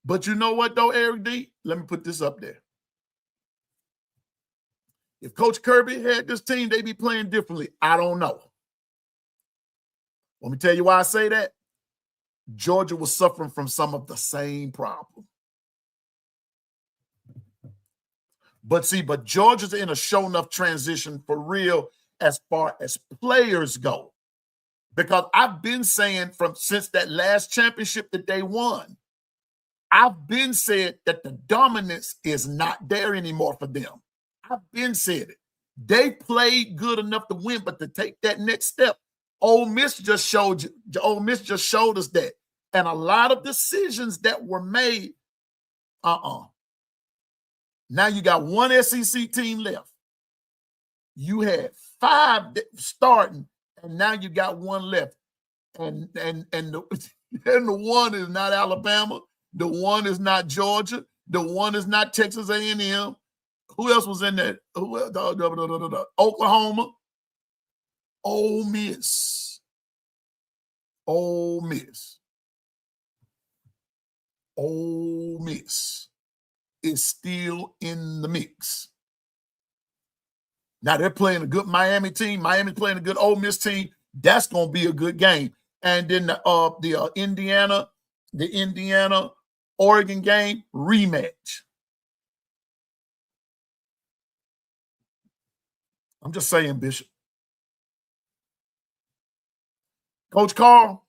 S3: But you know what, though, Eric D? Let me put this up there. If Coach Kirby had this team, they'd be playing differently. I don't know. Let me tell you why I say that. Georgia was suffering from some of the same problem. But Georgia's in a show enough transition for real as far as players go. Because I've been saying since that last championship that they won, I've been said that the dominance is not there anymore for them. I've been said it. They played good enough to win, but to take that next step, Ole Miss just showed us that. And a lot of decisions that were made, Now you got one SEC team left. You had 5 starting, and now you got one left. And the one is not Alabama. The one is not Georgia. The one is not Texas A&M. Who else was in there? Oklahoma. Ole Miss. Ole Miss. Ole Miss is still in the mix. Now they're playing a good Miami team. Miami's playing a good Ole Miss team. That's going to be a good game. And then the Indiana Oregon game rematch. I'm just saying, Bishop. Coach Carl,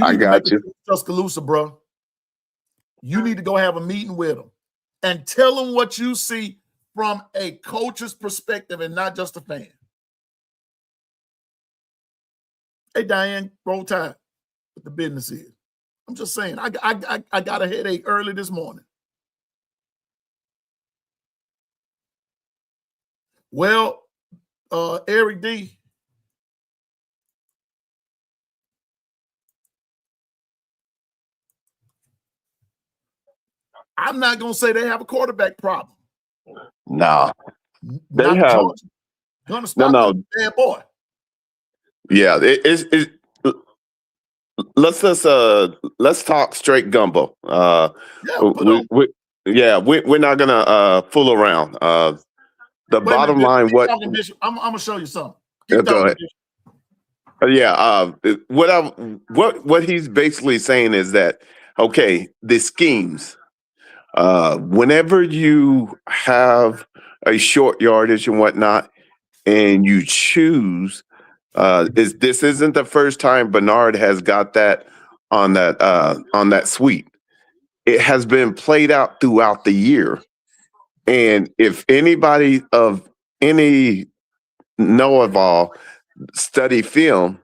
S4: I got you.
S3: Tuscaloosa, bro. You need to go have a meeting with them and tell them what you see from a coach's perspective and not just a fan. Hey, Diane, roll tide. What the business is. I'm just saying, I got a headache early this morning. Well, Eric D. I'm not going to say they have a quarterback problem.
S4: No. They
S3: Not
S4: have.
S3: Georgia. Gonna stop that bad boy.
S4: Yeah, let's talk straight gumbo. We're not gonna fool around. The bottom line, what
S3: I'm gonna show you something.
S4: Go ahead. What he's basically saying is that, okay, the schemes, whenever you have a short yardage and whatnot, and you choose, this isn't the first time Bernard has got that on that suite. It has been played out throughout the year. And if anybody of any know-it-all study film,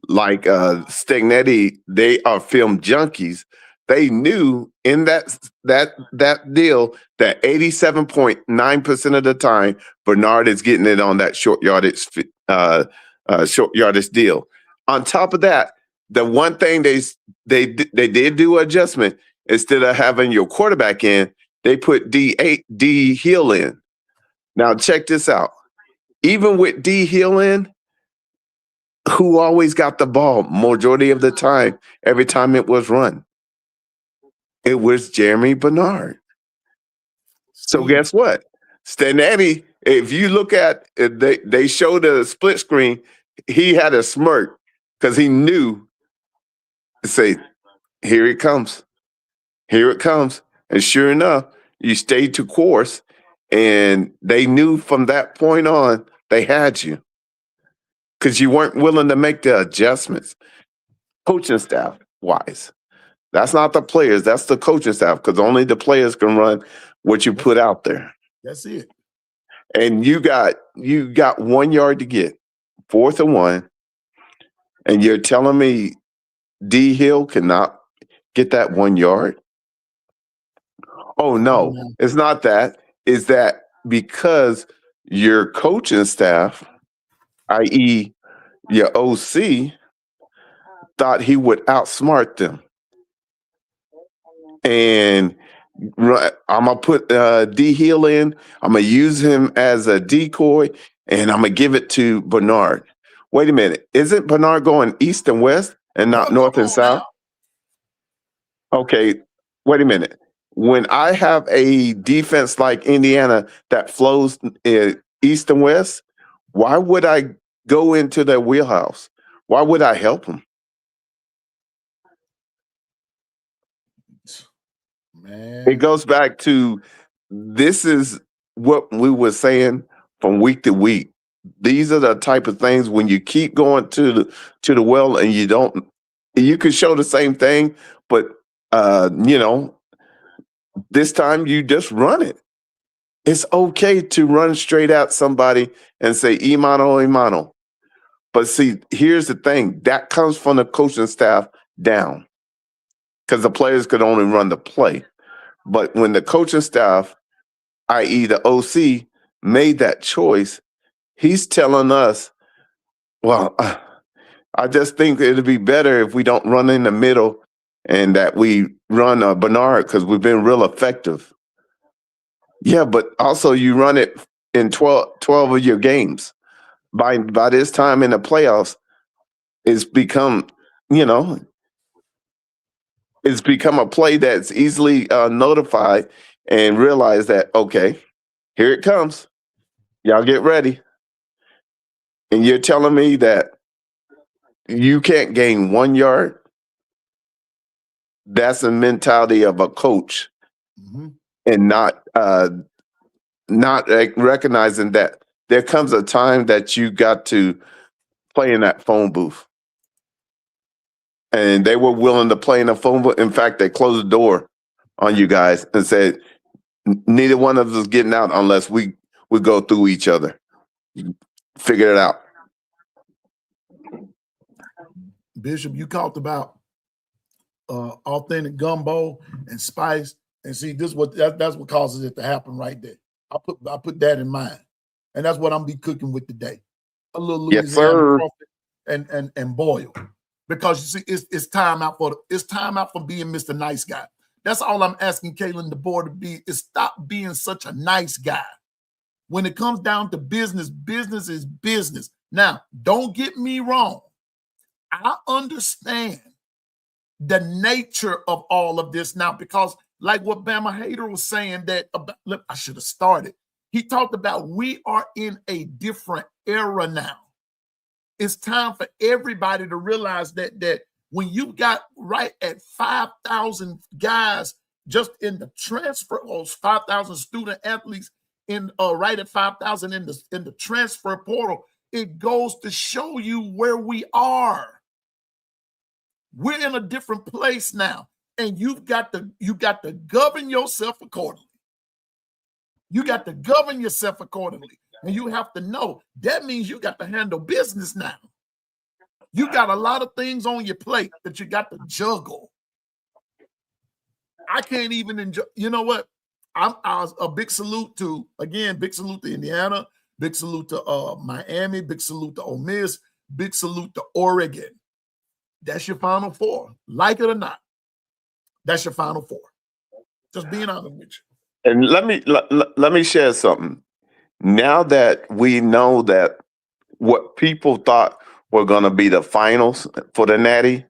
S4: like Stegnetti, they are film junkies. They knew in that deal that 87.9% of the time Bernard is getting it on that short yardage deal. On top of that, the one thing they did do adjustment, instead of having your quarterback in, they put D Hill in. Now check this out. Even with D Hill in, who always got the ball majority of the time, every time it was run? It was Jeremy Bernard. So guess what? Stanati, if you look at they showed a split screen, he had a smirk because he knew to say, here it comes. Here it comes. And sure enough, you stayed to course, and they knew from that point on they had you because you weren't willing to make the adjustments. Coaching staff wise. That's not the players, that's the coaching staff, because only the players can run what you put out there.
S3: That's it.
S4: And you got 1 yard to get, 4th and 1, and you're telling me D Hill cannot get that 1 yard? Oh no, it's not that. Is that because your coaching staff, i.e. your OC, thought he would outsmart them? And I'm going to put D Hill in. I'm going to use him as a decoy, and I'm going to give it to Bernard. Wait a minute. Isn't Bernard going east and west and not north and south? Okay, wait a minute. When I have a defense like Indiana that flows east and west, why would I go into their wheelhouse? Why would I help them?
S3: Man.
S4: It goes back to, this is what we were saying from week to week. These are the type of things when you keep going to the well and you could show the same thing, but this time you just run it. It's okay to run straight at somebody and say imano. But see, here's the thing. That comes from the coaching staff down, because the players could only run the play. But when the coaching staff, i.e. the OC, made that choice, he's telling us, well, I just think it'd be better if we don't run in the middle and that we run Bernard, because we've been real effective. Yeah, but also you run it in 12 of your games. By this time in the playoffs, it's become a play that's easily notified and realize that, okay, here it comes. Y'all get ready. And you're telling me that you can't gain 1 yard? That's the mentality of a coach, and not recognizing that there comes a time that you got to play in that phone booth. And they were willing to play in the phone booth. In fact, they closed the door on you guys and said, neither one of us is getting out unless we go through each other. Figure it out.
S3: Bishop, you talked about authentic gumbo and spice, and see, that's what causes it to happen right there. I put that in mind, and that's what I'm be cooking with today. A little Louisiana crawfish and boil, because you see, it's time out for being Mr. Nice Guy. That's all I'm asking Kaylin DeBoer to be, is stop being such a nice guy. When it comes down to business, business is business. Now, don't get me wrong. I understand the nature of all of this now, because like what Bama Hater was saying, look, I should have started. He talked about we are in a different era now. It's time for everybody to realize that when you got right at 5,000 guys just in the transfer, or 5,000 student athletes in right at 5,000 in the transfer portal, it goes to show you where we are. We're in a different place now, and you got to govern yourself accordingly. You got to govern yourself accordingly. And you have to know that means you got to handle business now. You got a lot of things on your plate that you got to juggle. I can't even enjoy. You know what? I was a big salute to, again, big salute to Indiana, big salute to Miami, big salute to Ole Miss, big salute to Oregon. That's your Final Four. Like it or not, that's your Final Four. Just being honest with you.
S4: And let me share something. Now that we know that what people thought were going to be the finals for the Natty,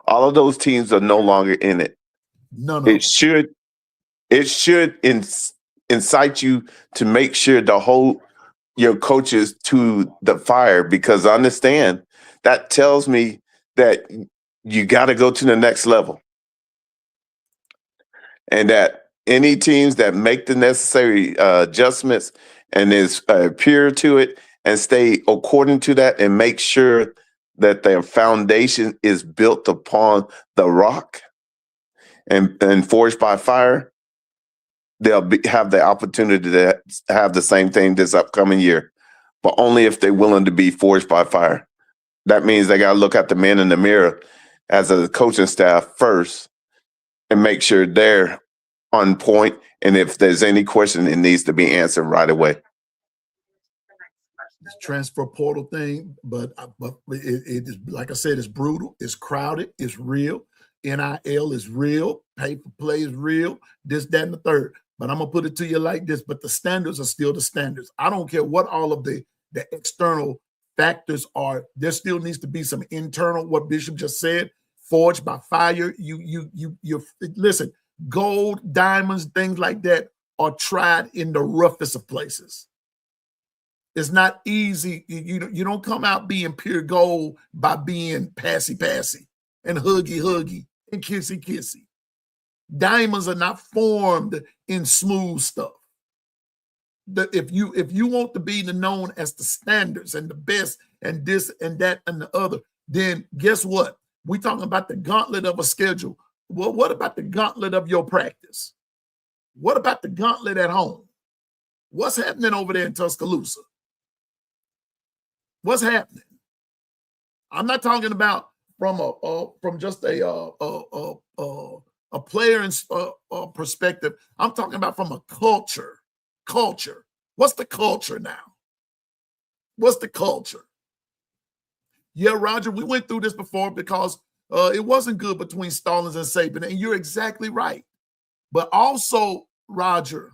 S4: all of those teams are no longer in it.
S3: No.
S4: It should incite you to make sure to hold your coaches to the fire, because understand that tells me that you got to go to the next level, and that any teams that make the necessary adjustments and is adhere to it and stay according to that and make sure that their foundation is built upon the rock and forged by fire, they'll have the opportunity to have the same thing this upcoming year, but only if they're willing to be forged by fire. That means they got to look at the man in the mirror as a coaching staff first and make sure they're on point. And if there's any question, it needs to be answered right away.
S3: This transfer portal thing, but it is, like I said, it's brutal, it's crowded, it's real. NIL is real, pay for play is real, this, that, and the third. But I'm gonna put it to you like this, but the standards are still the standards. I don't care what all of the external factors are. There still needs to be some internal, what Bishop just said, forged by fire. You listen, gold, diamonds, things like that are tried in the roughest of places. It's not easy. You don't come out being pure gold by being passy and huggy and kissy. Diamonds are not formed in smooth stuff. If you want to be known as the standards and the best and this and that and the other, then guess what? We're talking about the gauntlet of a schedule. Well, what about the gauntlet of your practice? What about the gauntlet at home? What's happening over there in Tuscaloosa? What's happening? I'm not talking about from just a player's perspective. I'm talking about from a culture. Culture. What's the culture now? What's the culture? Yeah, Roger, we went through this before because it wasn't good between Stallings and Saban, and you're exactly right. But also, Roger,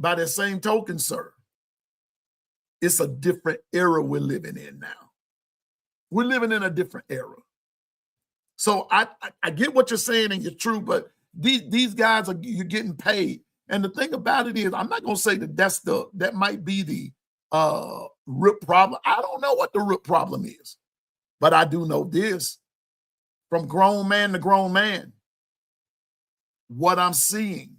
S3: by that same token, sir, it's a different era we're living in now. We're living in a different era. So I get what you're saying and you're true, but these guys you're getting paid. And the thing about it is, I'm not going to say that might be the root problem. I don't know what the root problem is, but I do know this: from grown man to grown man, what I'm seeing,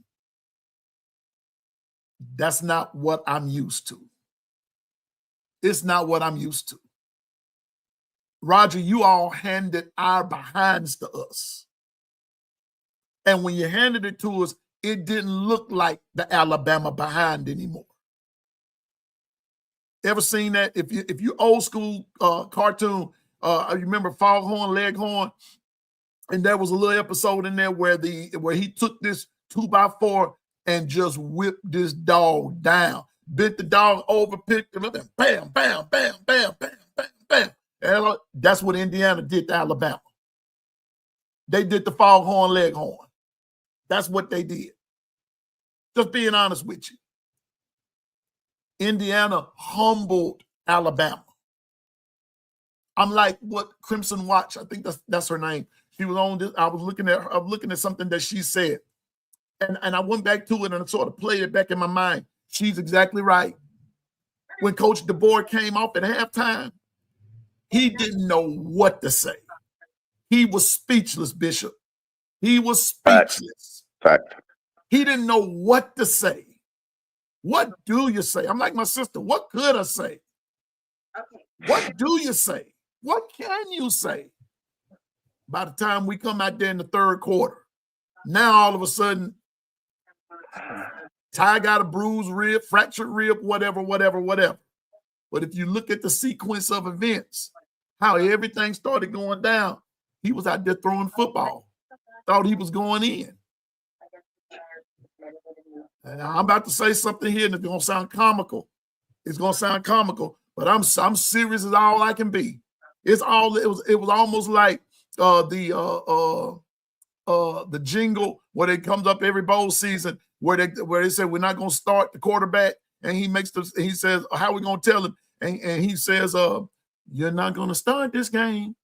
S3: that's not what I'm used to. It's not what I'm used to. Roger, you all handed our behinds to us. And when you handed it to us, it didn't look like the Alabama behind anymore. Ever seen that? If you old school cartoon, I remember Foghorn Leghorn, and there was a little episode in there where he took this 2x4 and just whipped this dog down, bent the dog over, picked him up, and bam, bam, bam, bam, bam, bam, bam. And that's what Indiana did to Alabama. They did the Foghorn Leghorn. That's what they did. Just being honest with you. Indiana humbled Alabama. I'm like what Crimson Watch, I think that's her name. She was on this. I was looking at something that she said. And I went back to it and sort of played it back in my mind. She's exactly right. When Coach DeBoer came off at halftime, he didn't know what to say. He was speechless, Bishop. He was speechless.
S4: Fact.
S3: He didn't know what to say. What do you say? I'm like my sister. What could I say?
S2: Okay.
S3: What do you say? What can you say? By the time we come out there in the third quarter, now all of a sudden, Ty got a bruised rib, fractured rib, whatever. But if you look at the sequence of events, how everything started going down, he was out there throwing football. Thought he was going in. And I'm about to say something here, and it's gonna sound comical. It's gonna sound comical, but I'm serious as all I can be. It was almost like the jingle where it comes up every bowl season where they say we're not gonna start the quarterback, and he says, how are we gonna tell him? And he says, you're not gonna start this game.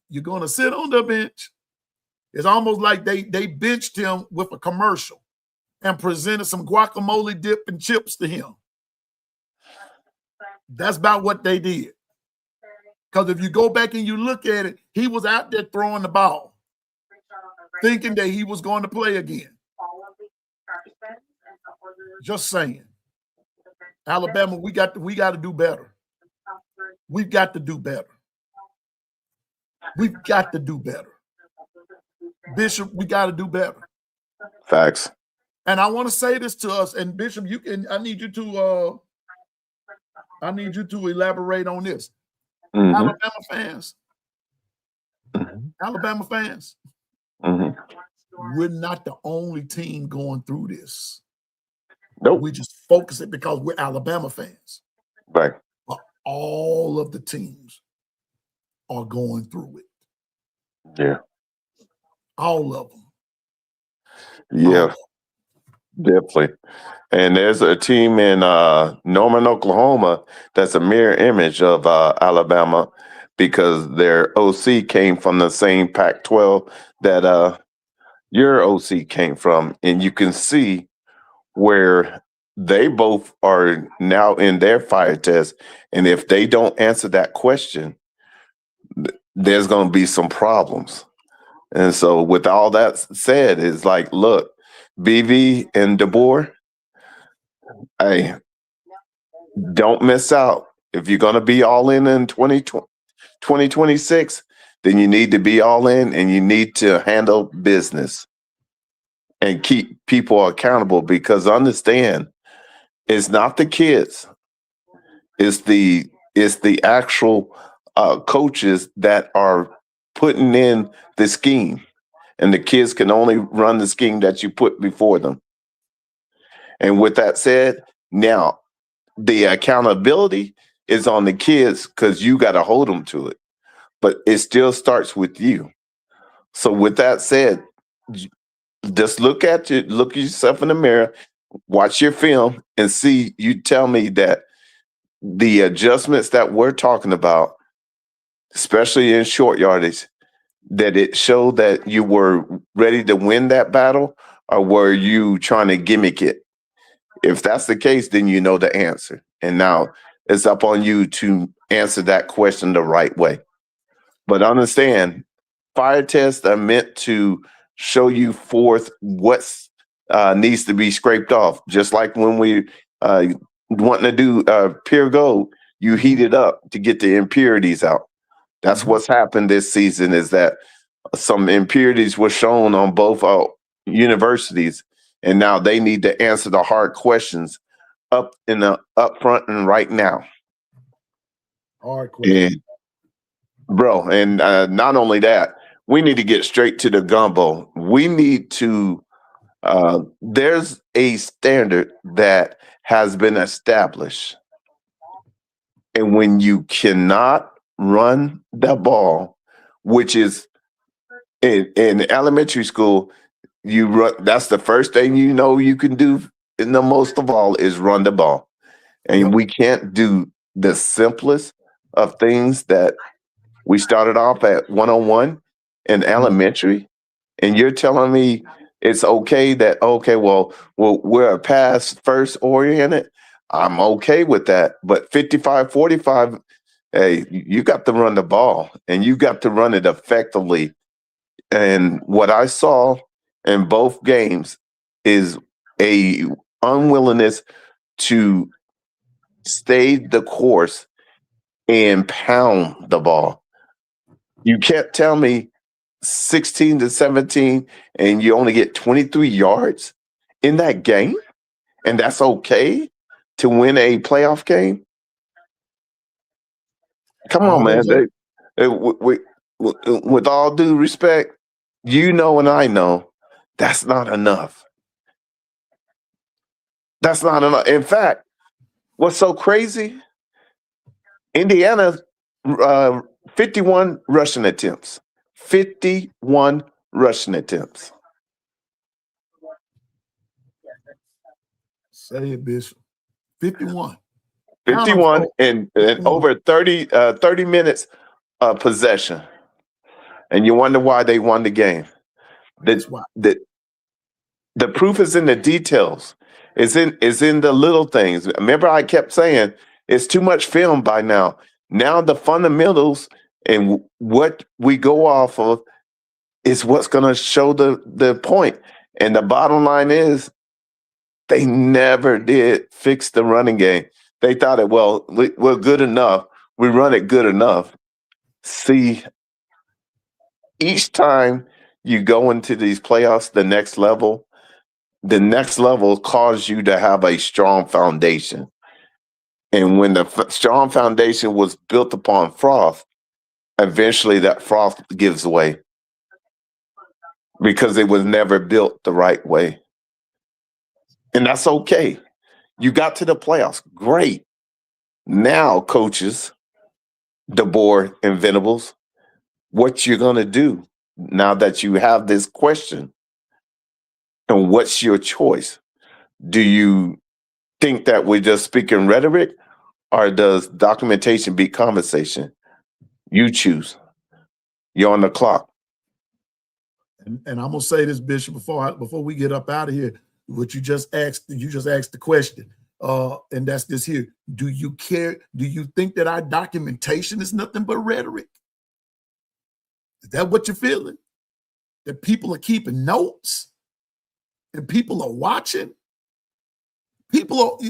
S3: You're gonna sit on the bench. It's almost like they benched him with a commercial and presented some guacamole dip and chips to him. That's about what they did. Because if you go back and you look at it, he was out there throwing the ball, thinking that he was going to play again. Just saying. Alabama, we got to do better. We've got to do better. We've got to do better. Bishop, we got to do better.
S4: Facts.
S3: And I want to say this to us, and Bishop, I need you to elaborate on this.
S4: Mm-hmm.
S3: Alabama fans,
S4: Mm-hmm.
S3: we're not the only team going through this.
S4: Nope.
S3: We just focus it because we're Alabama fans.
S4: Right.
S3: But all of the teams are going through it.
S4: Yeah.
S3: All of them.
S4: Yeah. Definitely. And there's a team in Norman, Oklahoma that's a mirror image of Alabama because their OC came from the same Pac-12 that your OC came from. And you can see where they both are now in their fire test. And if they don't answer that question, there's going to be some problems. And so with all that said, it's like, look, BV and DeBoer, hey, don't miss out. If you're going to be all in 2026, then you need to be all in and you need to handle business and keep people accountable, because understand, it's not the kids. It's the actual coaches that are putting in the scheme. And the kids can only run the scheme that you put before them. And with that said, now the accountability is on the kids because you got to hold them to it. But it still starts with you. So with that said, just look yourself in the mirror, watch your film, and see. You tell me that the adjustments that we're talking about, especially in short yardage, that it showed that you were ready to win that battle, or were you trying to gimmick it? If that's the case, then you know the answer. And now it's up on you to answer that question the right way. But understand, fire tests are meant to show you forth what needs to be scraped off. Just like when we wanting to do pure gold, you heat it up to get the impurities out. That's what's happened this season, is that some impurities were shown on both universities, and now they need to answer the hard questions up front and right now.
S3: Hard question.
S4: And not only that, we need to get straight to the gumbo. We need to, there's a standard that has been established. And when you cannot run the ball, which is in elementary school, you run, that's the first thing you know you can do in the most of all is run the ball. And we can't do the simplest of things that we started off at 101 in elementary. And you're telling me it's okay that, well, we're a pass first oriented. I'm okay with that. But 55-45, hey, you got to run the ball and you got to run it effectively. And what I saw in both games is a unwillingness to stay the course and pound the ball. You can't tell me 16-17 and you only get 23 yards in that game. and that's okay to win a playoff game? Come on,
S3: All
S4: man.
S3: those other-
S4: With all due respect, you know and I know that's not enough. That's not enough. In fact, what's so crazy? Indiana, 51 rushing attempts. 51 rushing attempts.
S3: Say it, Bishop. 51. Count 'em,
S4: 51
S3: folks.
S4: and
S3: 51.
S4: over 30 minutes possession. And you wonder why they won the game.
S3: That's why.
S4: The proof is in the details. Is in the little things. Remember, I kept saying it's too much film by now. Now the fundamentals and what we go off of is what's going to show the point. And the bottom line is they never did fix the running game. They thought it, well, we're good enough. We run it good enough. See, each time you go into these playoffs, the next level caused you to have a strong foundation. And when the strong foundation was built upon froth, eventually that froth gives way because it was never built the right way. And that's okay. You got to the playoffs. Great. Now, coaches, DeBoer and Venables, what you're going to do now that you have this question, and what's your choice? Do you think that we're just speaking rhetoric, or does documentation beat conversation? You choose. You're on the clock.
S3: And I'm gonna say this, Bishop, before we get up out of here. What you just asked the question, and that's this here. Do you care? Do you think that our documentation is nothing but rhetoric? Is that what you're feeling? That people are keeping notes and people are watching?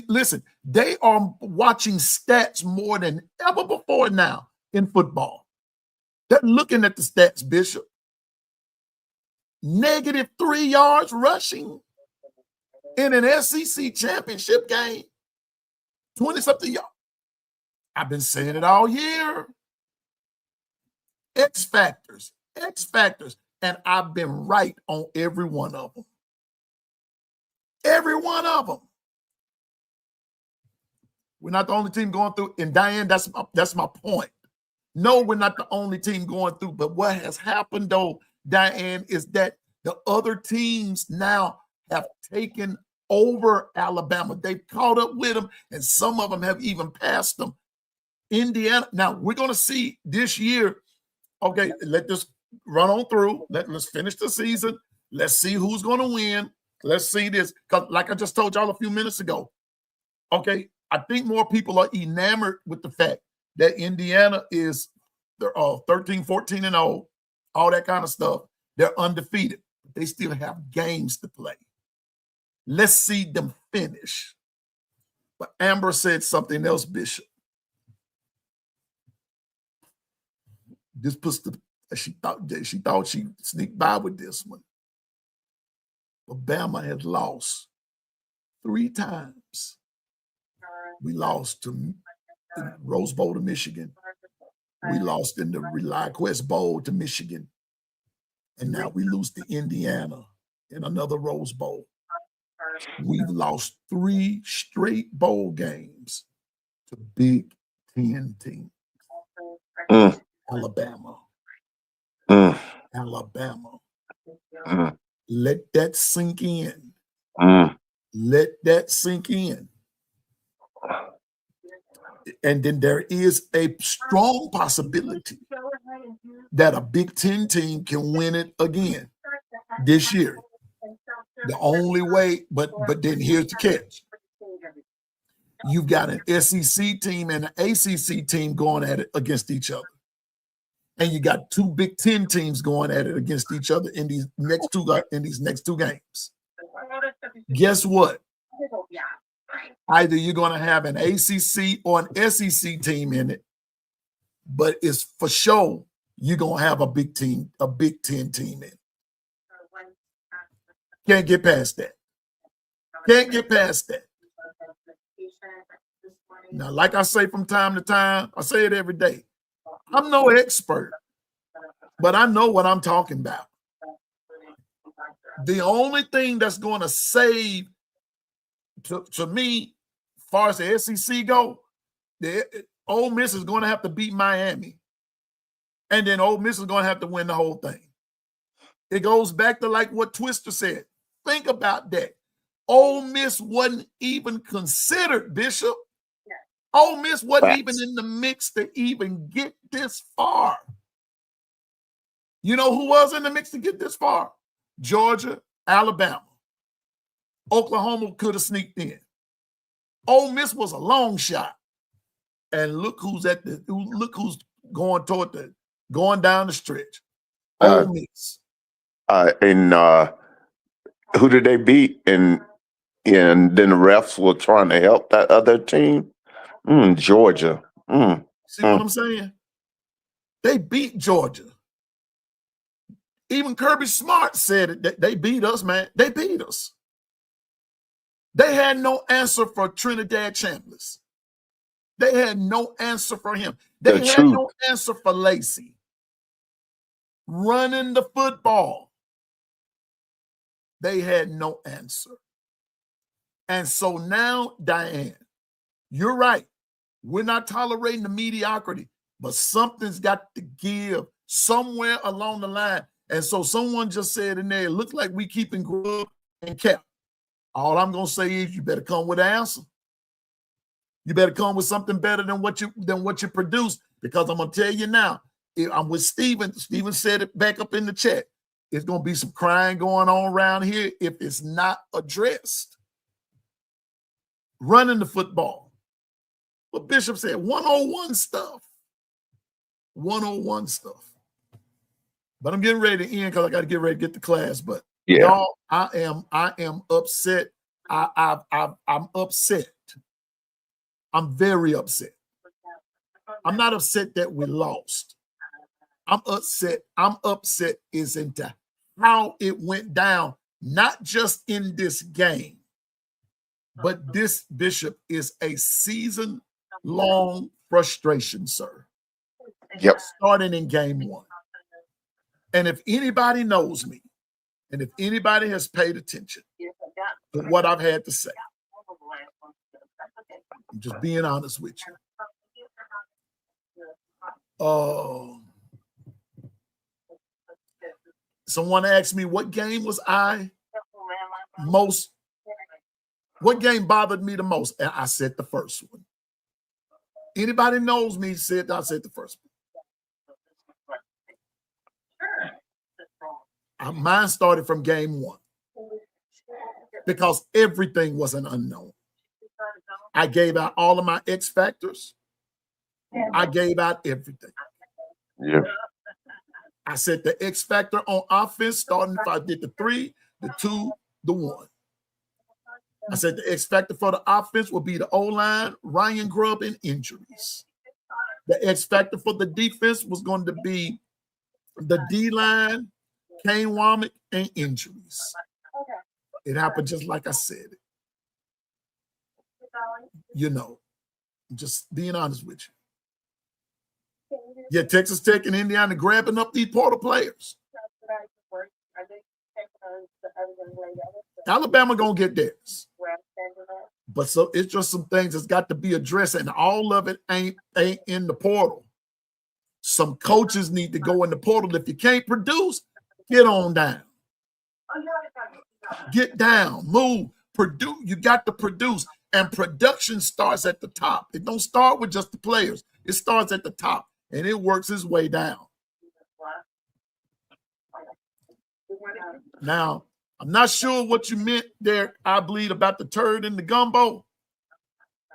S3: Listen, they are watching stats more than ever before now in football. They're looking at the stats, Bishop. -3 yards rushing in an SEC championship game. 20-something yards. I've been saying it all year. X factors. And I've been right on every one of them. Every one of them. We're not the only team going through. And Diane, that's my point. No, we're not the only team going through. But what has happened, though, Diane, is that the other teams now have taken over Alabama. They've caught up with them, and some of them have even passed them. Indiana. Now, we're going to see this year. Okay, let this run on through. Let's finish the season. Let's see who's going to win. Let's see this. Because like I just told y'all a few minutes ago, okay, I think more people are enamored with the fact that Indiana is 13, 14, and 0, all that kind of stuff. They're undefeated. They still have games to play. Let's see them finish. But Amber said something else, Bishop. This puts she thought she sneaked by with this one. But Bama had lost 3 times. We lost to the Rose Bowl to Michigan. We lost in the ReliQuest Bowl to Michigan. And now we lose to Indiana in another Rose Bowl. We've lost 3 straight bowl games to Big Ten teams. Alabama. Alabama. Let that sink in. Let that sink in. And then there is a strong possibility that a Big Ten team can win it again this year. The only way, but then here's the catch. You've got an SEC team and an ACC team going at it against each other. And you got 2 Big Ten teams going at it against each other in these next two games. Guess what? Either you're going to have an ACC or an SEC team in it, but it's for sure you're going to have a Big Ten team in it. Can't get past that. Can't get past that. Now, like I say from time to time, I say it every day. I'm no expert, but I know what I'm talking about. The only thing that's going to save, to me, as far as the SEC go, Ole Miss is going to have to beat Miami. And then Ole Miss is going to have to win the whole thing. It goes back to like what Twister said. Think about that. Ole Miss wasn't even considered, Bishop. Ole Miss wasn't even in the mix to even get this far. You know who was in the mix to get this far? Georgia, Alabama. Oklahoma could have sneaked in. Ole Miss was a long shot. And look who's going down the stretch. Ole Miss.
S4: And who did they beat? And then the refs were trying to help that other team. Georgia.
S3: See what I'm saying? They beat Georgia. Even Kirby Smart said it. They beat us, man. They beat us. They had no answer for Trinidad Chambliss. They had no answer for him. They had no answer for Lacey. Running the football. They had no answer. And so now, Diane, you're right. We're not tolerating the mediocrity, but something's got to give somewhere along the line. And so someone just said in there, it looks like we keeping Grub and Cap. All I'm going to say is you better come with an answer. You better come with something better than what you produce, because I'm going to tell you now, I'm with Steven. Steven said it back up in the chat. It's going to be some crying going on around here if it's not addressed. Running the football. What Bishop said, 101 stuff. 101 stuff. But I'm getting ready to end because I got to get ready to get to class. But y'all, I am upset. I'm upset. I'm very upset. I'm not upset that we lost. I'm upset. I'm upset is into how it went down, not just in this game, but this, Bishop, is a season-long frustration, sir.
S4: Yep.
S3: Starting in game one. And if anybody knows me, and if anybody has paid attention to what I've had to say, I'm just being honest with you. Someone asked me what game what game bothered me the most? And I said the first one. Anybody knows me said I said the first one. Mine started from game one because everything was an unknown. I gave out all of my X factors. I gave out everything.
S4: Yeah.
S3: I said the X factor on offense, starting if I did the 3, the 2, the 1. I said the X factor for the offense will be the O-line, Ryan Grubb, and injuries. The X factor for the defense was going to be the D-line, Kane Womack, and injuries. It happened just like I said it. You know, just being honest with you. Yeah, Texas Tech and Indiana grabbing up these portal players. Alabama gonna get theirs. But so it's just some things that's got to be addressed, and all of it ain't in the portal. Some coaches need to go in the portal. If you can't produce, get on down. Get down, move, produce. You got to produce, and production starts at the top. It don't start with just the players. It starts at the top, and it works its way down. Now, I'm not sure what you meant there, I believe, about the turd in the gumbo.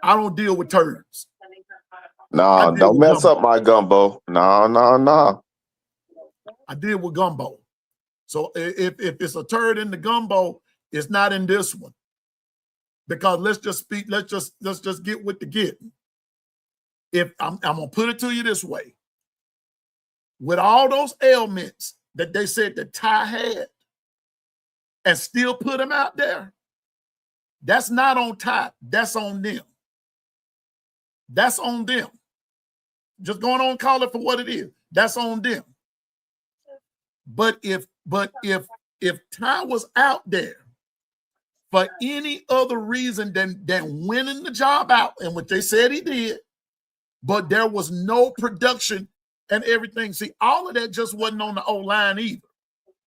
S3: I don't deal with turds.
S4: No, don't mess up my gumbo. No.
S3: I deal with gumbo. So if it's a turd in the gumbo, it's not in this one. Because let's just get with the getting. If I'm gonna put it to you this way. With all those ailments that they said that Ty had, and still put him out there, That's not on Ty. That's on them. That's on them. Just going on, call it for what it is. That's on them. But if Ty was out there for any other reason than winning the job out, and what they said he did, but there was no production and everything. See, all of that just wasn't on the O-line either,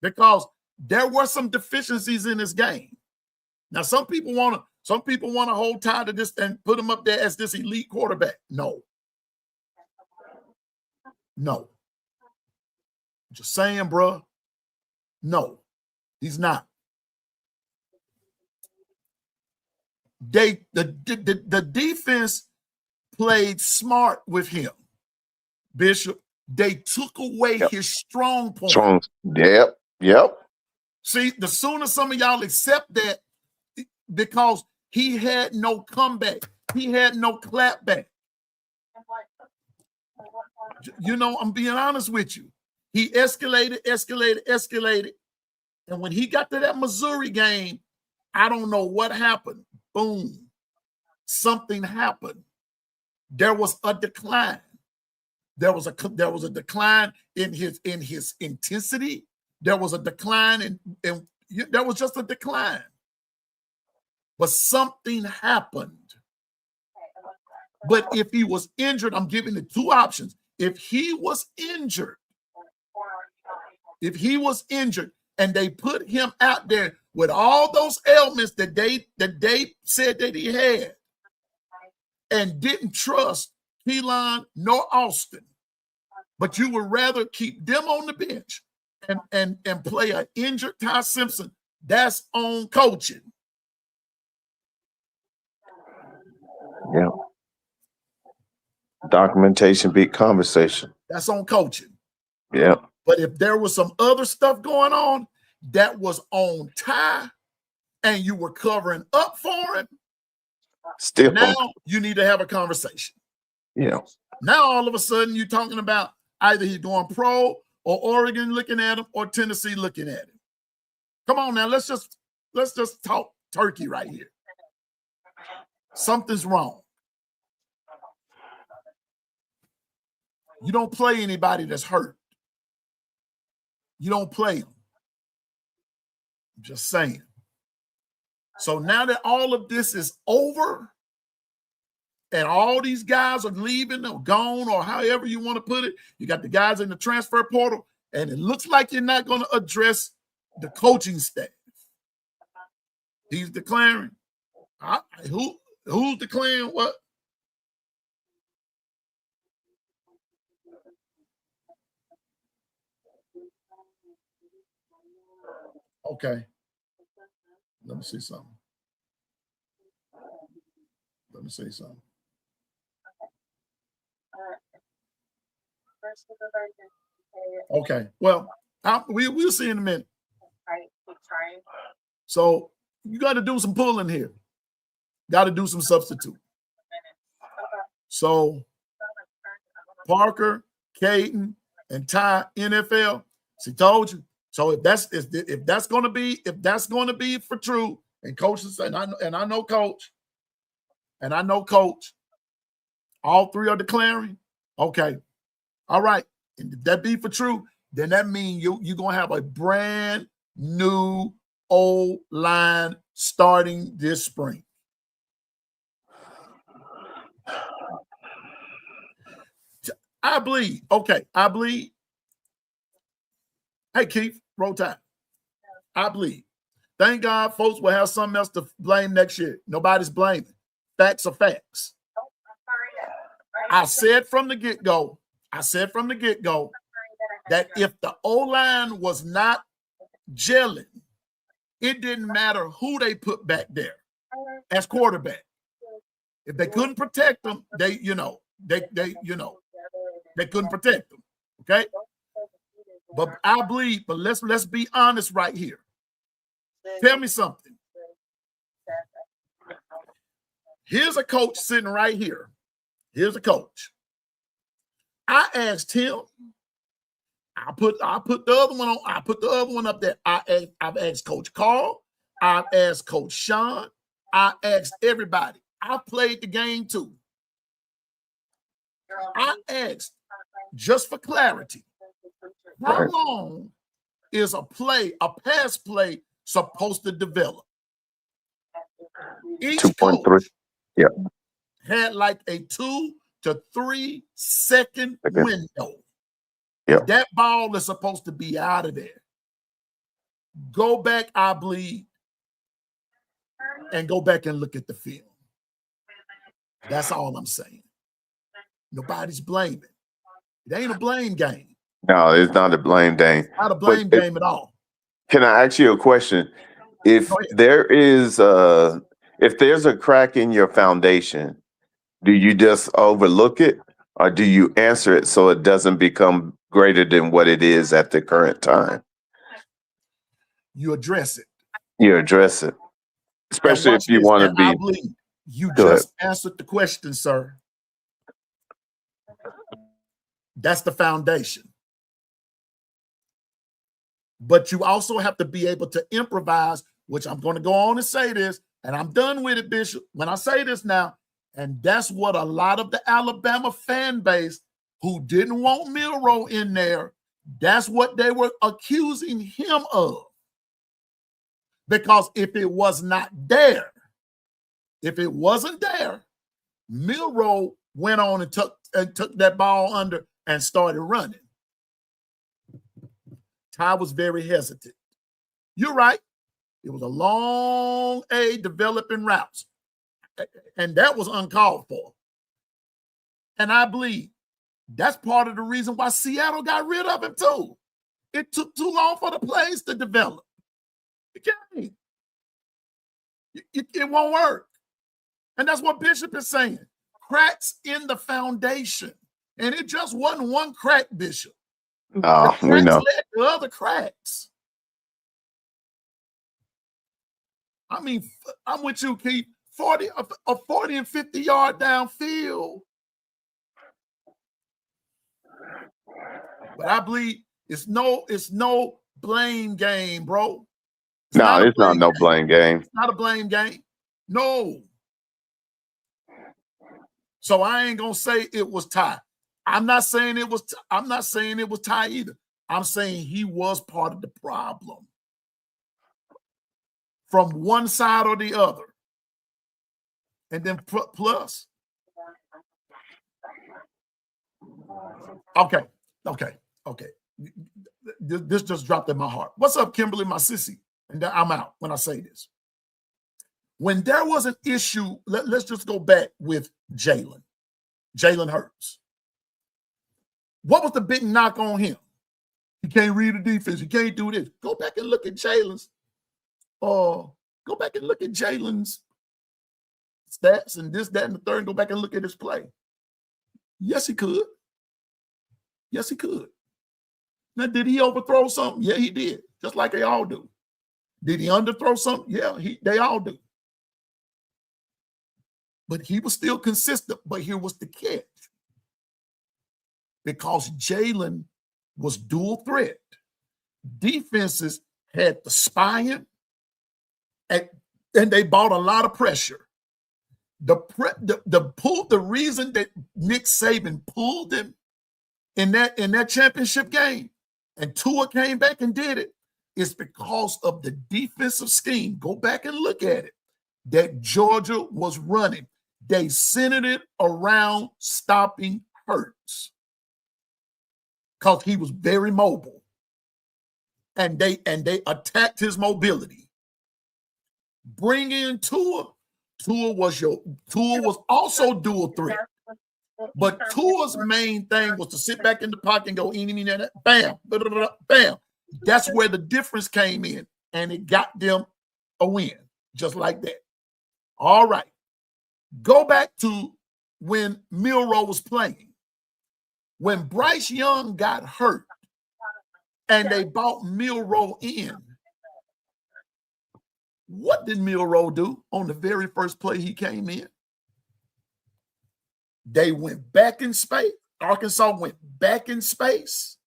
S3: because there were some deficiencies in this game. Now, some people want to hold Ty to this and put him up there as this elite quarterback. No. Just saying, bro. No, he's not. The defense played smart with him, Bishop. They took away his strong point.
S4: Yep.
S3: See, the sooner some of y'all accept that, because he had no comeback, he had no clapback. You know, I'm being honest with you. He escalated. And when he got to that Missouri game, I don't know what happened. Boom. Something happened. There was a decline. There was a decline in his intensity. There was a decline in there was just a decline. But something happened. But if he was injured, I'm giving the two options. If he was injured, and they put him out there with all those ailments that they said that he had, and didn't trust Keelan nor Austin, but you would rather keep them on the bench and play an injured Ty Simpson, that's on coaching.
S4: Yeah. Documentation beat conversation.
S3: That's on coaching.
S4: Yeah.
S3: But if there was some other stuff going on that was on Ty, and you were covering up for him,
S4: still
S3: now you need to have a conversation.
S4: Yeah.
S3: Now all of a sudden you're talking about either he's going pro, or Oregon looking at him, or Tennessee looking at him. Come on now, let's just talk turkey right here. Something's wrong. You don't play anybody that's hurt. You don't play them. I'm just saying. So now that all of this is over, and all these guys are leaving or gone, or however you want to put it, you got the guys in the transfer portal, and it looks like you're not going to address the coaching staff. He's declaring. Who's declaring what? Okay. Let me see something. Okay. Well, we'll see in a minute. So you got to do some pulling here. Got to do some substitute. So Parker, Caden, and Ty NFL. She told you. So if that's going to be for true, and coaches and I know coach, all three are declaring. Okay, all right. And if that be for true, then that means you're gonna have a brand new O-line starting this spring. I bleed. Okay, I bleed. Hey, Keith, roll tide. I bleed. Thank God folks will have something else to blame next year. Nobody's blaming. Facts are facts. I said from the get-go that if the O-line was not gelling, it didn't matter who they put back there as quarterback. If they couldn't protect them, they couldn't protect them. Okay? But I bleed, but let's be honest right here. Tell me something. Here's a coach sitting right here. Here's a coach. I asked him. I put the other one on. I put the other one up there. I've asked Coach Carl. I've asked Coach Sean. I asked everybody. I played the game too. I asked, just for clarity, how long is a pass play supposed to develop? Each
S4: 2.3.
S3: coach
S4: Yeah.
S3: had like a 2 to 3 second window.
S4: Yeah.
S3: That ball is supposed to be out of there. Go back, I bleed, and go back and look at the film. That's all I'm saying. Nobody's blaming. It ain't a blame game.
S4: No, it's not a blame game.
S3: Not a blame game at all.
S4: Can I ask you a question? If there's a crack in your foundation, do you just overlook it, or do you answer it so it doesn't become greater than what it is at the current time?
S3: You address it.
S4: You address it, especially if you want to be.
S3: I believe you just answered the question, sir. That's the foundation. But you also have to be able to improvise, which I'm going to go on and say this, and I'm done with it, Bishop, when I say this now. And that's what a lot of the Alabama fan base who didn't want Milroe in there, that's what they were accusing him of. Because if it was not there, if it wasn't there, Milroe went on and took that ball under and started running. Ty was very hesitant. You're right. It was a long developing routes. And that was uncalled for. And I believe that's part of the reason why Seattle got rid of him too. It took too long for the plays to develop. It can't. It won't work. And that's what Bishop is saying. Cracks in the foundation. And it just wasn't one crack, Bishop.
S4: No, we know.
S3: Led to other cracks. I mean, I'm with you, Keith. 40 and 50 yard downfield. But I believe it's no blame game, bro.
S4: It's not no blame game.
S3: It's not a blame game. No. So I ain't gonna say it was Ty. I'm not saying it was Ty either. I'm saying he was part of the problem. From one side or the other. And then plus. Okay. This just dropped in my heart. What's up, Kimberly, my sissy? And I'm out when I say this. When there was an issue, let's just go back with Jalen Hurts. What was the big knock on him? He can't read the defense. He can't do this. Go back and look at Jalen's. Go back and look at Jalen's stats and this, that, and the third, and go back and look at his play. Yes, he could. Yes, he could. Now, did he overthrow something? Yeah, he did. Just like they all do. Did he underthrow something? Yeah, they all do. But he was still consistent. But here was the catch. Because Jalen was dual threat. Defenses had to spy him, and they bought a lot of pressure. The reason that Nick Saban pulled him in that championship game, and Tua came back and did it, is because of the defensive scheme. Go back and look at it. That Georgia was running. They centered it around stopping Hurts because he was very mobile, and they attacked his mobility. Bring in Tua. Tua was also dual threat. But Tua's main thing was to sit back in the pocket and go, bam, bam. That's where the difference came in, and it got them a win, just like that. All right. Go back to when Milroe was playing. When Bryce Young got hurt and they brought Milroe in, what did Milroe do on the very first play he came in? They went back in space. Arkansas went back in space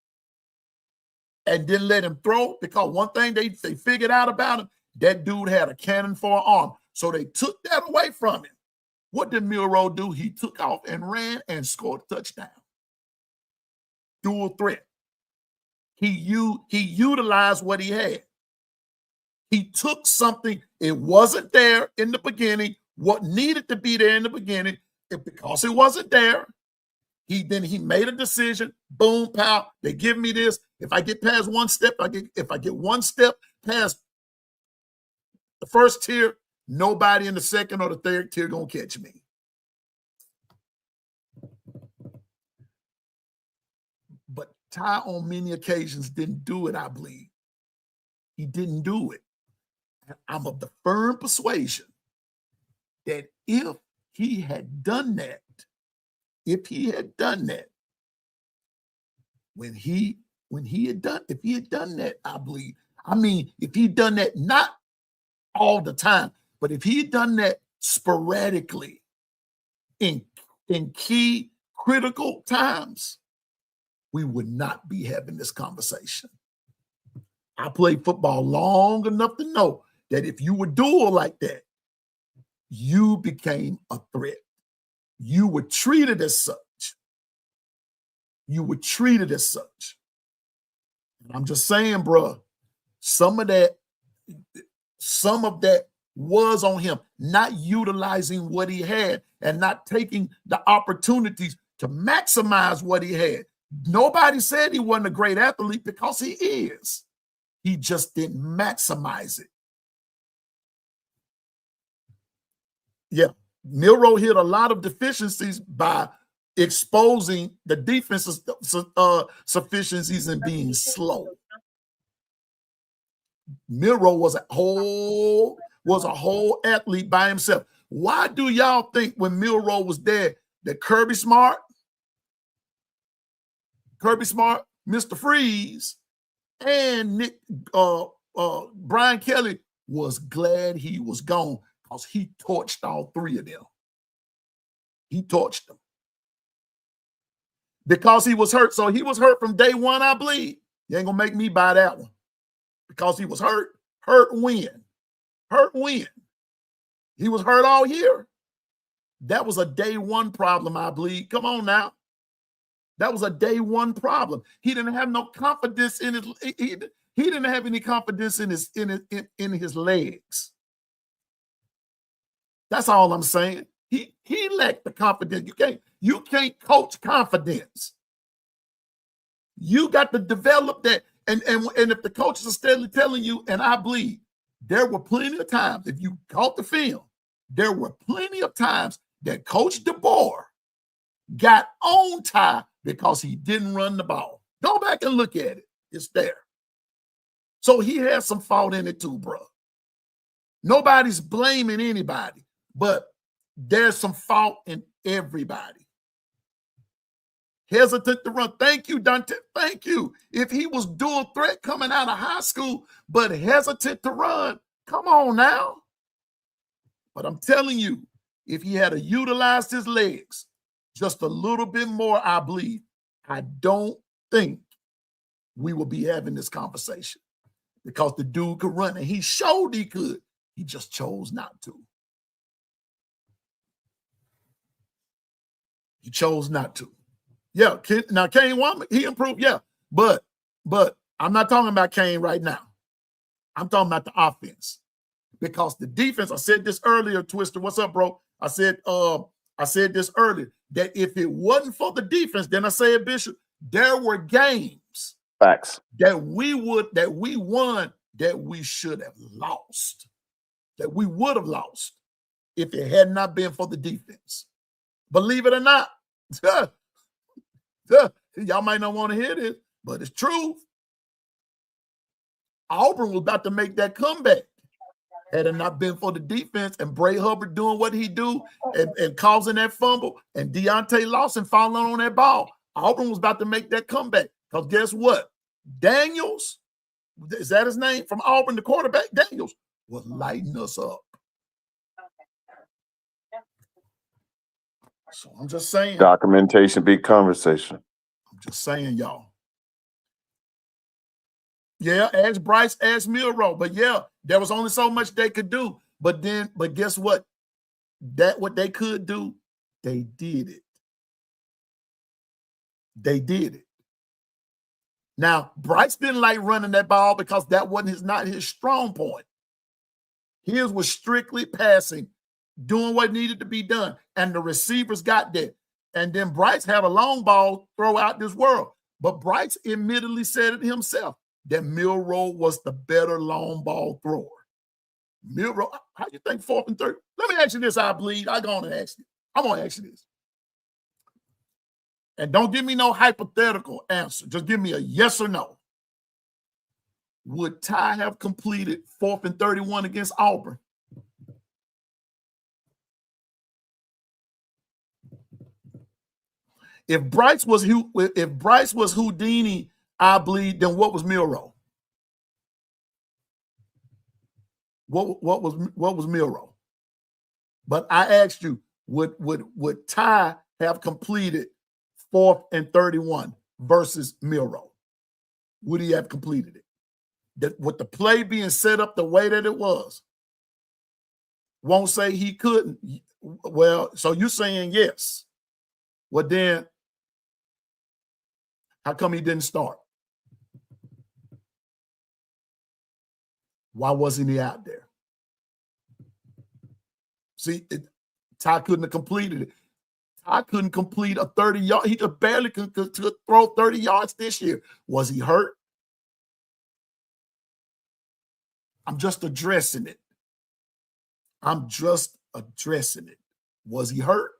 S3: and didn't let him throw, because one thing they figured out about him, that dude had a cannon for an arm. So they took that away from him. What did Milroe do? He took off and ran and scored a touchdown. Dual threat. He utilized what he had. He took something, it wasn't there in the beginning, what needed to be there in the beginning, and because it wasn't there, he made a decision. Boom, pow. They give me this. If I get past one step, if I get one step past the first tier, nobody in the second or the third tier gonna catch me. But Ty, on many occasions, didn't do it, I believe. He didn't do it. And I'm of the firm persuasion that if he had done that, when he had done that, I believe, I mean, if he'd done that, not all the time, but if he had done that sporadically in key critical times, we would not be having this conversation. I played football long enough to know that if you were dual like that, you became a threat. You were treated as such. You were treated as such. And I'm just saying, bro, some of that was on him, not utilizing what he had and not taking the opportunities to maximize what he had. Nobody said he wasn't a great athlete, because he is. He just didn't maximize it. Yeah, Milroe hit a lot of deficiencies by exposing the defense's sufficiencies and being slow. Milroe was a whole athlete by himself. Why do y'all think when Milroe was there that Kirby Smart, Mr. Freeze, and Brian Kelly was glad he was gone, because he torched all three of them. He torched them. Because he was hurt. So he was hurt from day one, I believe. You ain't gonna make me buy that one. Because he was hurt. Hurt when? Hurt when? He was hurt all year. That was a day one problem, I believe. Come on now. That was a day one problem. He didn't have no confidence in his. He didn't have any confidence in his legs. That's all I'm saying. He lacked the confidence. You can't coach confidence. You got to develop that. And if the coaches are steadily telling you, and I believe there were plenty of times, if you caught the film, there were plenty of times that Coach DeBoer got on Ty because he didn't run the ball. Go back and look at it. It's there. So he has some fault in it too, bro. Nobody's blaming anybody, but there's some fault in everybody. Hesitant to run. Thank you, Dante. Thank you. If he was dual threat coming out of high school, but hesitant to run, come on now. But I'm telling you, if he had utilized his legs just a little bit more, I believe, I don't think we will be having this conversation, because the dude could run, and he showed he could. He just chose not to. He chose not to. Yeah, now Kane Wommack, he improved, yeah. But I'm not talking about Kane right now. I'm talking about the offense. Because the defense, I said this earlier, Twister. What's up, bro? I said this earlier, that if it wasn't for the defense, then I said, Bishop, there were games.
S4: Facts.
S3: That we won, that we should have lost. That we would have lost if it had not been for the defense. Believe it or not. Y'all might not want to hear this, but it's true. Auburn was about to make that comeback. Had it not been for the defense and Bray Hubbard doing what he do and causing that fumble and Deontay Lawson falling on that ball, Auburn was about to make that comeback. Because guess what? Daniels, is that his name? From Auburn, the quarterback, Daniels, was lighting us up. So I'm just saying.
S4: Documentation, big conversation.
S3: I'm just saying, y'all. Yeah, ask Bryce, ask Milroe. But yeah, there was only so much they could do. But guess what? What they could do, they did it. They did it. Now, Bryce didn't like running that ball because that wasn't not his strong point. His was strictly passing, doing what needed to be done, and the receivers got that. And then Bryce had a long ball throw out this world. But Bryce admittedly said it himself that Milroe was the better long ball thrower. Milroe, how do you think 4th and 3rd? Let me ask you this, I bleed. I'm going to ask you. I'm going to ask you this. And don't give me no hypothetical answer. Just give me a yes or no. Would Ty have completed 4th and 31 against Auburn? If Bryce was Houdini, I bleed, then what was Milroe? What was Milroe? But I asked you, would Ty have completed 4th and 31 versus Milroe? Would he have completed it? With the play being set up the way that it was, won't say he couldn't. Well, so you're saying yes. Well, then, how come he didn't start? Why wasn't he out there? See, Ty couldn't have completed it. Ty couldn't complete a 30-yard. He just barely could throw 30 yards this year. Was he hurt? I'm just addressing it. I'm just addressing it. Was he hurt?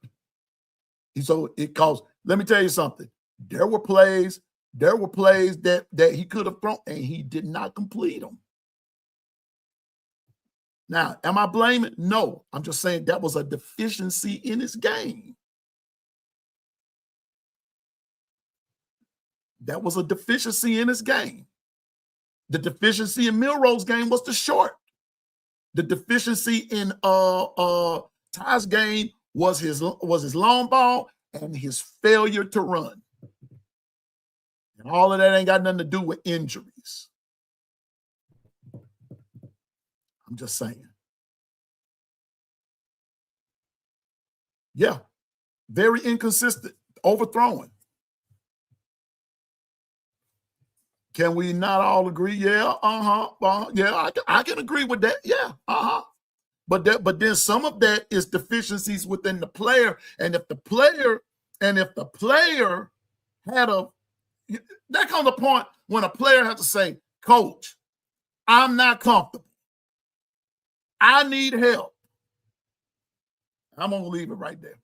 S3: So it caused, let me tell you something. There were plays that he could have thrown, and he did not complete them. Now, am I blaming? No. I'm just saying that was a deficiency in his game. That was a deficiency in his game. The deficiency in Milroe's game was the short. The deficiency in Ty's game was his long ball and his failure to run. And all of that ain't got nothing to do with injuries. I'm just saying. Yeah, very inconsistent, overthrowing. Can we not all agree? Yeah, yeah, I can agree with that. Yeah, But then some of that is deficiencies within the player, and if the player had that comes a point when a player has to say, "Coach, I'm not comfortable. I need help." I'm gonna leave it right there.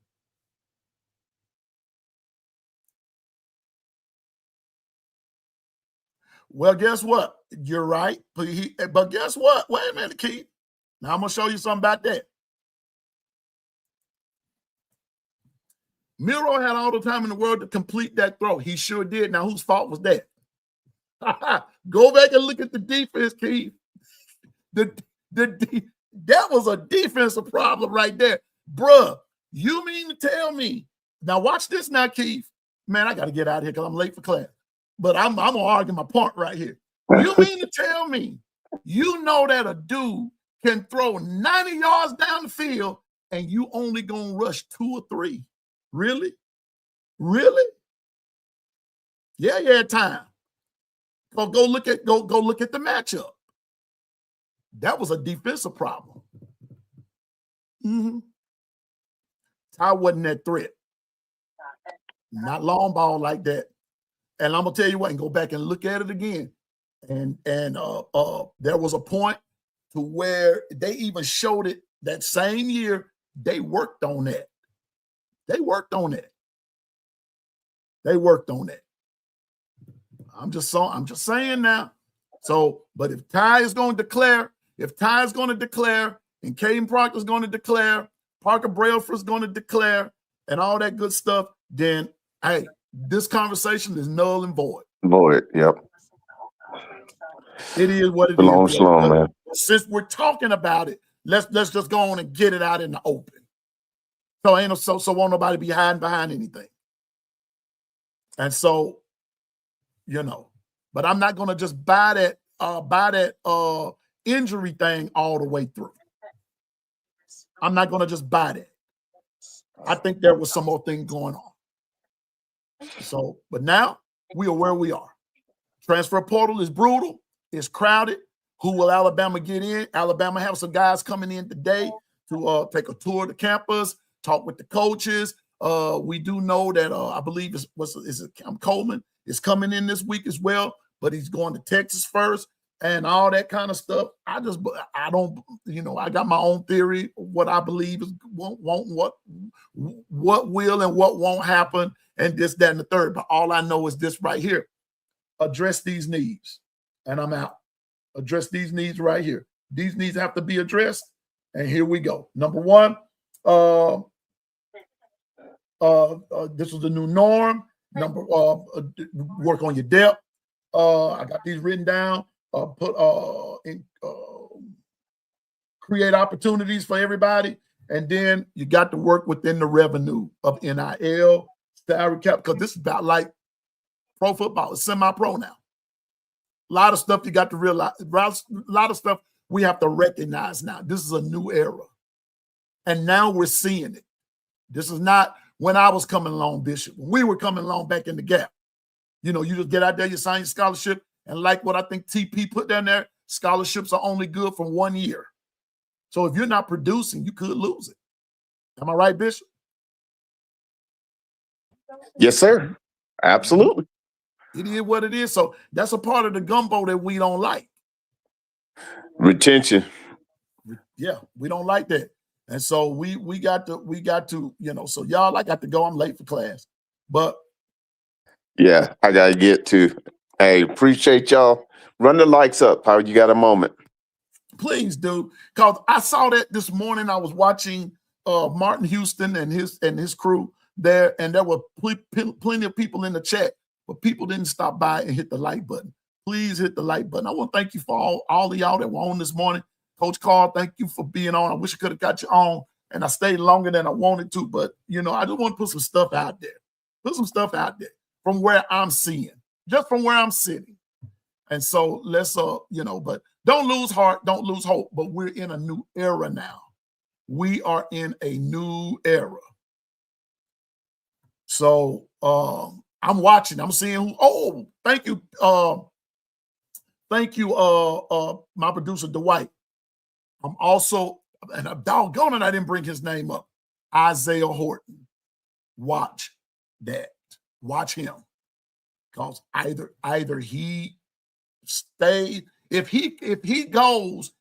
S3: Well, guess what? You're right. But guess what? Wait a minute, Keith. Now I'm going to show you something about that. Milroe had all the time in the world to complete that throw. He sure did. Now, whose fault was that? Go back and look at the defense, Keith. That was a defensive problem right there. Bruh, you mean to tell me? Now, watch this now, Keith. Man, I got to get out of here because I'm late for class. But I'm going to argue my point right here. You mean to tell me you know that a dude can throw 90 yards down the field and you only going to rush 2 or 3? Really? Really? Yeah, you had time. Go look at the matchup. That was a defensive problem. Ty wasn't that threat. Not long ball like that. And I'm gonna tell you what, and go back and look at it again. And there was a point to where they even showed it that same year. They worked on that. They worked on that. I'm just saying now. So, but if Ty is going to declare, and Caden Proctor is going to declare, Parker Brailford is going to declare, and all that good stuff, then hey, this conversation is null and void.
S4: Void, yep.
S3: It is what it is.
S4: Slow, man.
S3: Since we're talking about it, let's just go on and get it out in the open. So won't nobody be hiding behind anything. And so, but I'm not gonna just buy that injury thing all the way through. I'm not going to just buy that. I think there was some more thing going on. So, but now we are where we are. Transfer portal is brutal. It's crowded. Who will Alabama get in? Alabama have some guys coming in today to take a tour of the campus, talk with the coaches. We do know that I believe Coleman is coming in this week as well, but he's going to Texas first and all that kind of stuff. I don't, I got my own theory of what I believe is what will and what won't happen, and this, that, and the third. But all I know is this right here: address these needs, and I'm out. Address these needs right here. These needs have to be addressed, and here we go. Number one, this is the new norm. Work on your depth. I got these written down. Create opportunities for everybody, and then you got to work within the revenue of NIL, salary cap, because this is about like pro football. It's semi-pro now. A lot of stuff you got to realize. A lot of stuff we have to recognize now. This is a new era, and now we're seeing it. This is not when I was coming along, Bishop. When we were coming along back in the gap. You just get out there, you sign your scholarship, and like what I think TP put down there, scholarships are only good for 1 year. So if you're not producing, you could lose it. Am I right, Bishop?
S4: Yes, sir. Absolutely.
S3: It is what it is. So that's a part of the gumbo that we don't like.
S4: Retention.
S3: Yeah, we don't like that. And so we got to, so y'all, I got to go. I'm late for class. But
S4: yeah, I gotta get to. Hey, appreciate y'all. Run the likes up. How you got a moment?
S3: Please do. Because I saw that this morning. I was watching Martin Houston and his crew there, and there were plenty of people in the chat, but people didn't stop by and hit the like button. Please hit the like button. I want to thank you for all of y'all that were on this morning. Coach Carl, thank you for being on. I wish I could have got you on, and I stayed longer than I wanted to, but I just want to put some stuff out there. Put some stuff out there from where I'm seeing, just from where I'm sitting. And so let's, but don't lose heart, don't lose hope, but we're in a new era now. We are in a new era. So I'm watching, I'm seeing thank you. Thank you, my producer, Dwight. I'm also, and I'm doggone it, I didn't bring his name up. Isaiah Horton. Watch that. Watch him. Because either he stays, if he goes,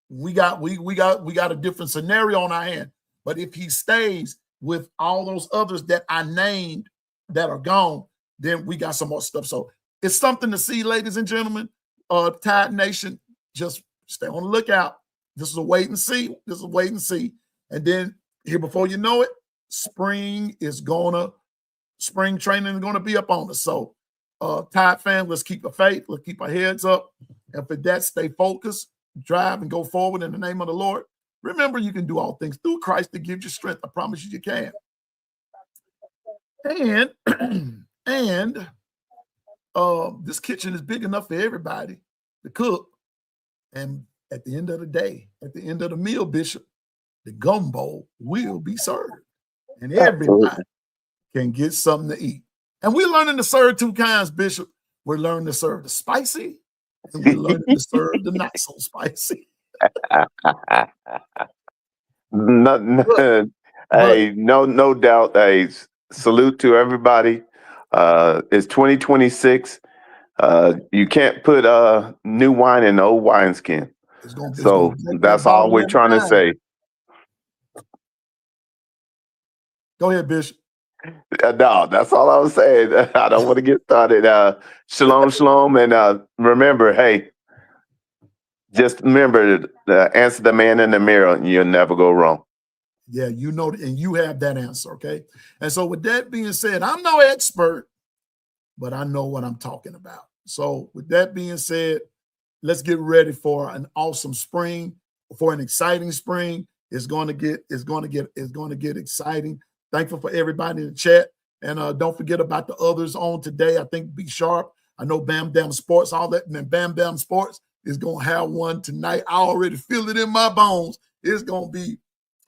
S3: we got a different scenario on our hand. But if he stays with all those others that I named that are gone, then we got some more stuff. So it's something to see, ladies and gentlemen. Tide Nation, just stay on the lookout. This is a wait and see. And then here, before you know it, spring training is gonna be up on us. So Tide fans, let's keep the faith, let's keep our heads up. And for that, stay focused, drive, and go forward in the name of the Lord. Remember, you can do all things through Christ that gives you strength. I promise you can. And this kitchen is big enough for everybody to cook. And at the end of the day, at the end of the meal, Bishop, the gumbo will be served. And everybody can get something to eat. And we're learning to serve two kinds, Bishop. We're learning to serve the spicy, and we're learning to serve the not so spicy.
S4: Hey, no doubt. Hey, salute to everybody. It's 2026. You can't put new wine in old wineskin. So that's all we're trying to say.
S3: Go ahead, Bishop.
S4: No, that's all I was saying. I don't want to get started. Shalom, and remember, hey, just remember to answer the man in the mirror, and you'll never go wrong.
S3: Yeah, and you have that answer, okay? And so with that being said, I'm no expert, but I know what I'm talking about. So with that being said, let's get ready for an awesome spring, for an exciting spring. It's going to get exciting. Thankful for everybody in the chat. And don't forget about the others on today. I think Be Sharp. I know Bam Dam Sports, all that. And then Bam Dam Sports is gonna have one tonight. I already feel it in my bones. It's gonna be,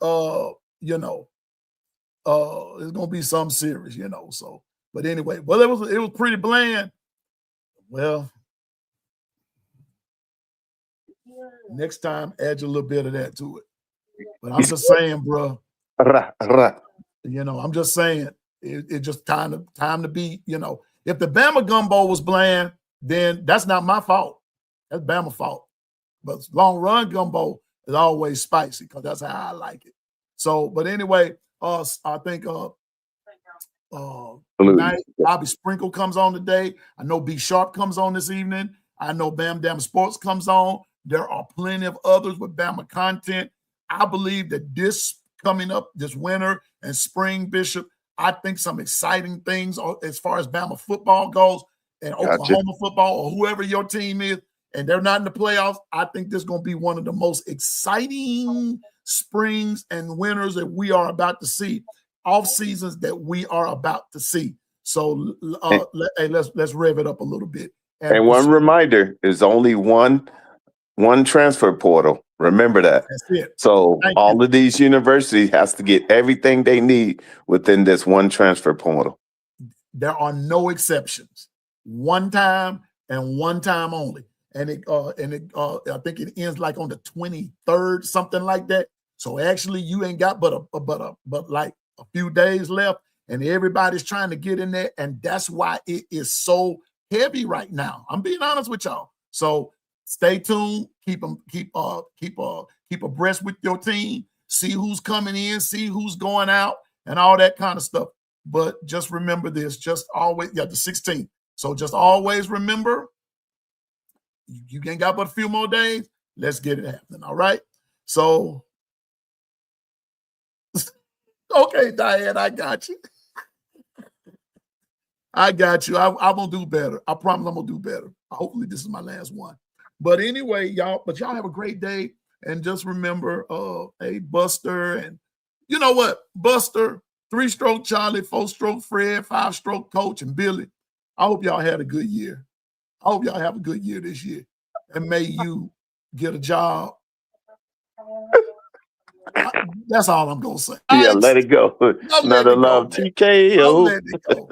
S3: you know, it's gonna be something serious, you know. So, but anyway, well, it was pretty bland. Well, next time, add a little bit of that to it. But I'm just saying, bro. You know, I'm just saying, it just time to be. You know, if the Bama gumbo was bland, then that's not my fault. That's Bama fault. But long run gumbo is always spicy because that's how I like it. So, but anyway, I think tonight Bobby Sprinkle comes on today. I know B Sharp comes on this evening. I know Bam Dam Sports comes on. There are plenty of others with Bama content. I believe that this coming up this winter and spring, Bishop, I think some exciting things as far as Bama football goes and Oklahoma football or whoever your team is, and they're not in the playoffs. I think this is going to be one of the most exciting springs and winters that we are about to see, off seasons that we are about to see. So let's rev it up a little bit.
S4: And one reminder is only one transfer portal. Remember that.
S3: That's it.
S4: So all of these universities has to get everything they need within this one transfer portal.
S3: There are no exceptions. One time and one time only. And I think it ends like on the 23rd, something like that. So actually, you ain't got but like a few days left, and everybody's trying to get in there, and that's why it is so heavy right now. I'm being honest with y'all. So stay tuned. Keep abreast with your team. See who's coming in. See who's going out, and all that kind of stuff. But just remember this. Just always, the 16th. So just always remember, you ain't got but a few more days. Let's get it happening. All right. So, okay, Diane, I got you. I got you. I'm gonna do better. I promise I'm gonna do better. Hopefully, this is my last one. But anyway, y'all have a great day. And just remember, hey, Buster, and you know what? Buster, 3-stroke Charlie, 4-stroke Fred, 5-stroke Coach, and Billy. I hope y'all had a good year. I hope y'all have a good year this year. And may you get a job. That's all I'm gonna say.
S4: Yeah, let it go. Another love, TKO.
S3: I'll let it go.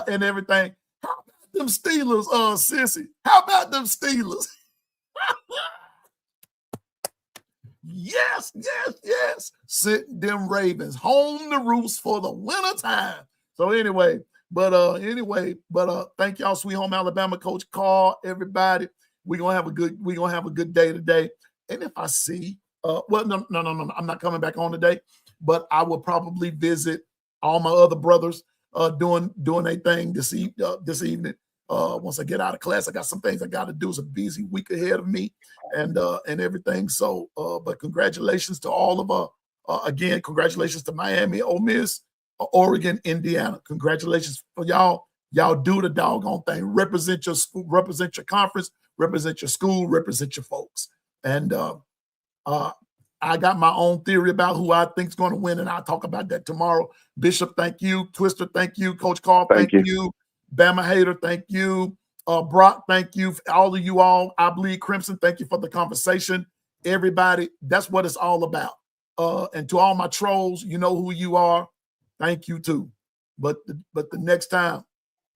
S3: And everything. How about them Steelers, Sissy? How about them Steelers? Yes. Sit them Ravens home to roost for the winter time. So anyway, thank y'all, Sweet Home Alabama, Coach Carl, everybody. We're gonna have a good day today. And if I see no, I'm not coming back on today, but I will probably visit all my other brothers doing a thing this evening. Once I get out of class, I got some things I got to do. It's a busy week ahead of me and everything. So, but congratulations to all of again, congratulations to Miami, Ole Miss, Oregon, Indiana. Congratulations for y'all. Y'all do the doggone thing. Represent your school, represent your conference, represent your school, represent your folks. And I got my own theory about who I think is going to win, and I'll talk about that tomorrow. Bishop, thank you. Twister, thank you. Coach Carl, thank you. Bama Hater, thank you. Brock, thank you. All of you all, I Bleed Crimson, thank you for the conversation. Everybody, that's what it's all about. And to all my trolls, you know who you are. Thank you too. But the next time,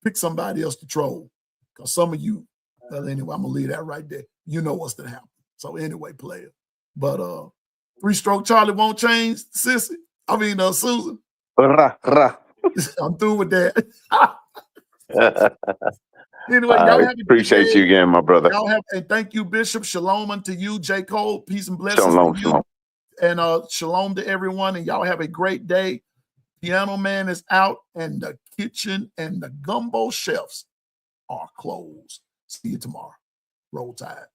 S3: pick somebody else to troll. Because some of you, well, anyway, I'm going to leave that right there. You know what's to happen. So anyway, player. But 3-stroke Charlie won't change, Sissy. I mean, Susan. I'm through with that. Anyway, y'all have
S4: appreciate you again, my brother.
S3: And thank you, Bishop. Shalom unto you, J. Cole. Peace and blessings
S4: shalom,
S3: to you. Shalom. And shalom to everyone. And y'all have a great day. Piano Man is out, and the kitchen and the gumbo chefs are closed. See you tomorrow. Roll Tide.